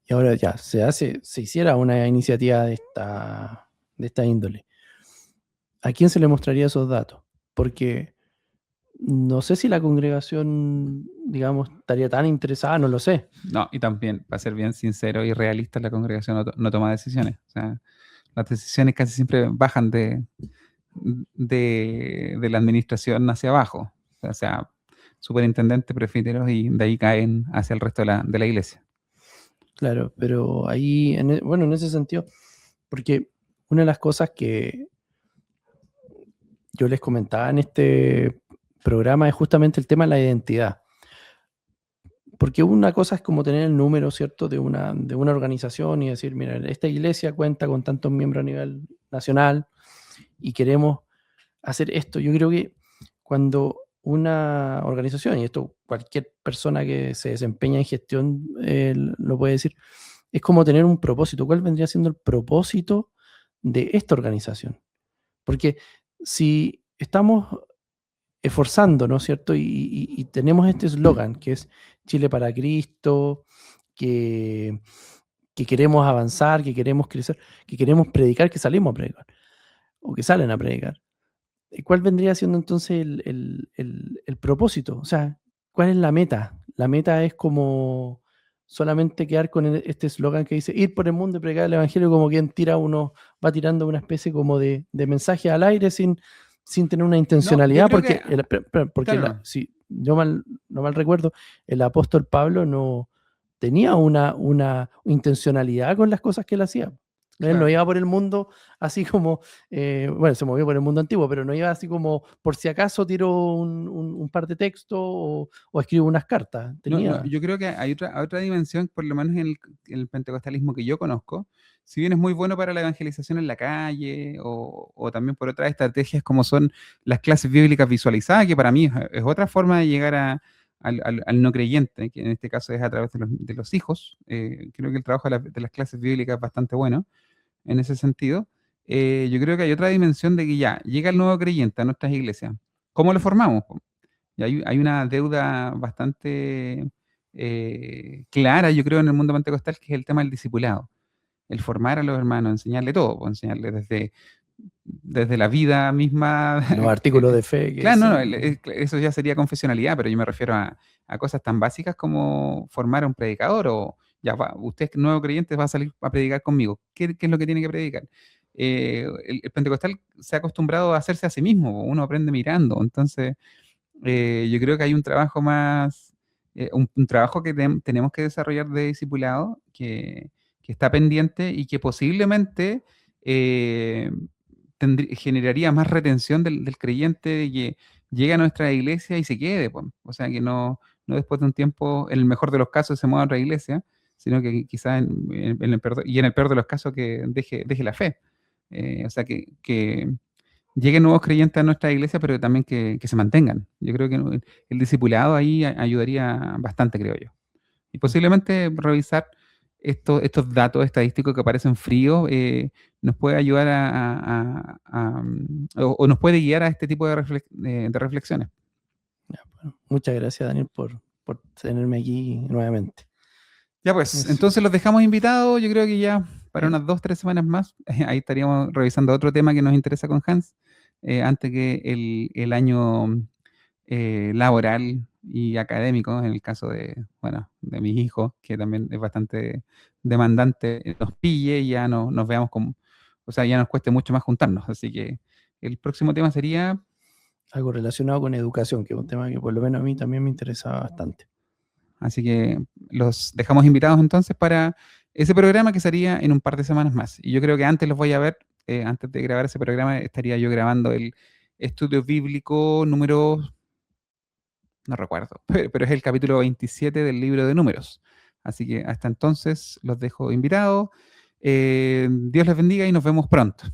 Y ahora ya, se hiciera una iniciativa de esta índole. ¿A quién se le mostraría esos datos? Porque no sé si la congregación, digamos, estaría tan interesada, no lo sé. No, y también, para ser bien sincero y realista, la congregación no toma decisiones. O sea, las decisiones casi siempre bajan de la administración hacia abajo. O sea, superintendente, presbíteros, y de ahí caen hacia el resto de la iglesia. Claro, pero ahí, bueno, en ese sentido, porque una de las cosas que yo les comentaba en este programa es justamente el tema de la identidad. Porque una cosa es como tener el número, ¿cierto?, de una organización y decir, mira, esta iglesia cuenta con tantos miembros a nivel nacional y queremos hacer esto. Yo creo que cuando una organización, y esto cualquier persona que se desempeña en gestión lo puede decir, es como tener un propósito. ¿Cuál vendría siendo el propósito de esta organización? Porque si estamos esforzándonos, ¿cierto? Y tenemos este eslogan que es Chile para Cristo, que queremos avanzar, que queremos crecer, que queremos predicar, que salimos a predicar, o que salen a predicar. ¿Cuál vendría siendo entonces el propósito? O sea, ¿cuál es la meta? La meta es como solamente quedar con este eslogan que dice ir por el mundo y predicar el evangelio, como quien va tirando una especie como de mensaje al aire sin tener una intencionalidad, porque, claro. si yo no mal recuerdo, el apóstol Pablo no tenía una intencionalidad con las cosas que él hacía. Él no iba por el mundo así como, bueno, se movió por el mundo antiguo, pero no iba así como por si acaso tiro un par de textos o escribo unas cartas. No, yo creo que hay otra dimensión, por lo menos en el pentecostalismo que yo conozco. Si bien es muy bueno para la evangelización en la calle, o también por otras estrategias como son las clases bíblicas visualizadas, que para mí es otra forma de llegar al no creyente, que en este caso es a través de los hijos. Creo que el trabajo de las clases bíblicas es bastante bueno en ese sentido. Yo creo que hay otra dimensión de que ya llega el nuevo creyente a nuestras iglesias. ¿Cómo lo formamos? Y hay una deuda bastante clara, yo creo, en el mundo pentecostal, que es el tema del discipulado. El formar a los hermanos, enseñarle todo, enseñarle desde la vida misma. Los artículos de fe. Claro, no, eso ya sería confesionalidad, pero yo me refiero a cosas tan básicas como formar a un predicador, o ya usted es nuevo creyente, va a salir a predicar conmigo. ¿Qué es lo que tiene que predicar? El pentecostal se ha acostumbrado a hacerse a sí mismo, uno aprende mirando, entonces yo creo que hay un trabajo más, un trabajo que tenemos que desarrollar de discipulado, que está pendiente y que posiblemente generaría más retención del creyente, de que llegue a nuestra iglesia y se quede, pues. O sea, que no después de un tiempo, en el mejor de los casos, se mueva a otra iglesia, sino que quizás en el peor de los casos, que deje la fe. O sea, que lleguen nuevos creyentes a nuestra iglesia, pero también que se mantengan. Yo creo que el discipulado ahí ayudaría bastante, creo yo. Y posiblemente revisar estos datos estadísticos que aparecen fríos nos puede ayudar o nos puede guiar a este tipo de reflexiones. Bueno, muchas gracias, Daniel, por tenerme aquí nuevamente. Ya pues, entonces los dejamos invitados, yo creo que ya para unas 2-3 semanas más, ahí estaríamos revisando otro tema que nos interesa con Hans, antes que el año laboral y académico, en el caso de mis hijos, que también es bastante demandante, nos pille y ya nos veamos ya nos cueste mucho más juntarnos. Así que el próximo tema sería algo relacionado con educación, que es un tema que por lo menos a mí también me interesa bastante. Así que los dejamos invitados entonces para ese programa, que sería en un par de semanas más. Y yo creo que antes los voy a ver, antes de grabar ese programa, estaría yo grabando el estudio bíblico número, no recuerdo, pero es el capítulo 27 del libro de Números. Así que hasta entonces los dejo invitados. Dios les bendiga y nos vemos pronto.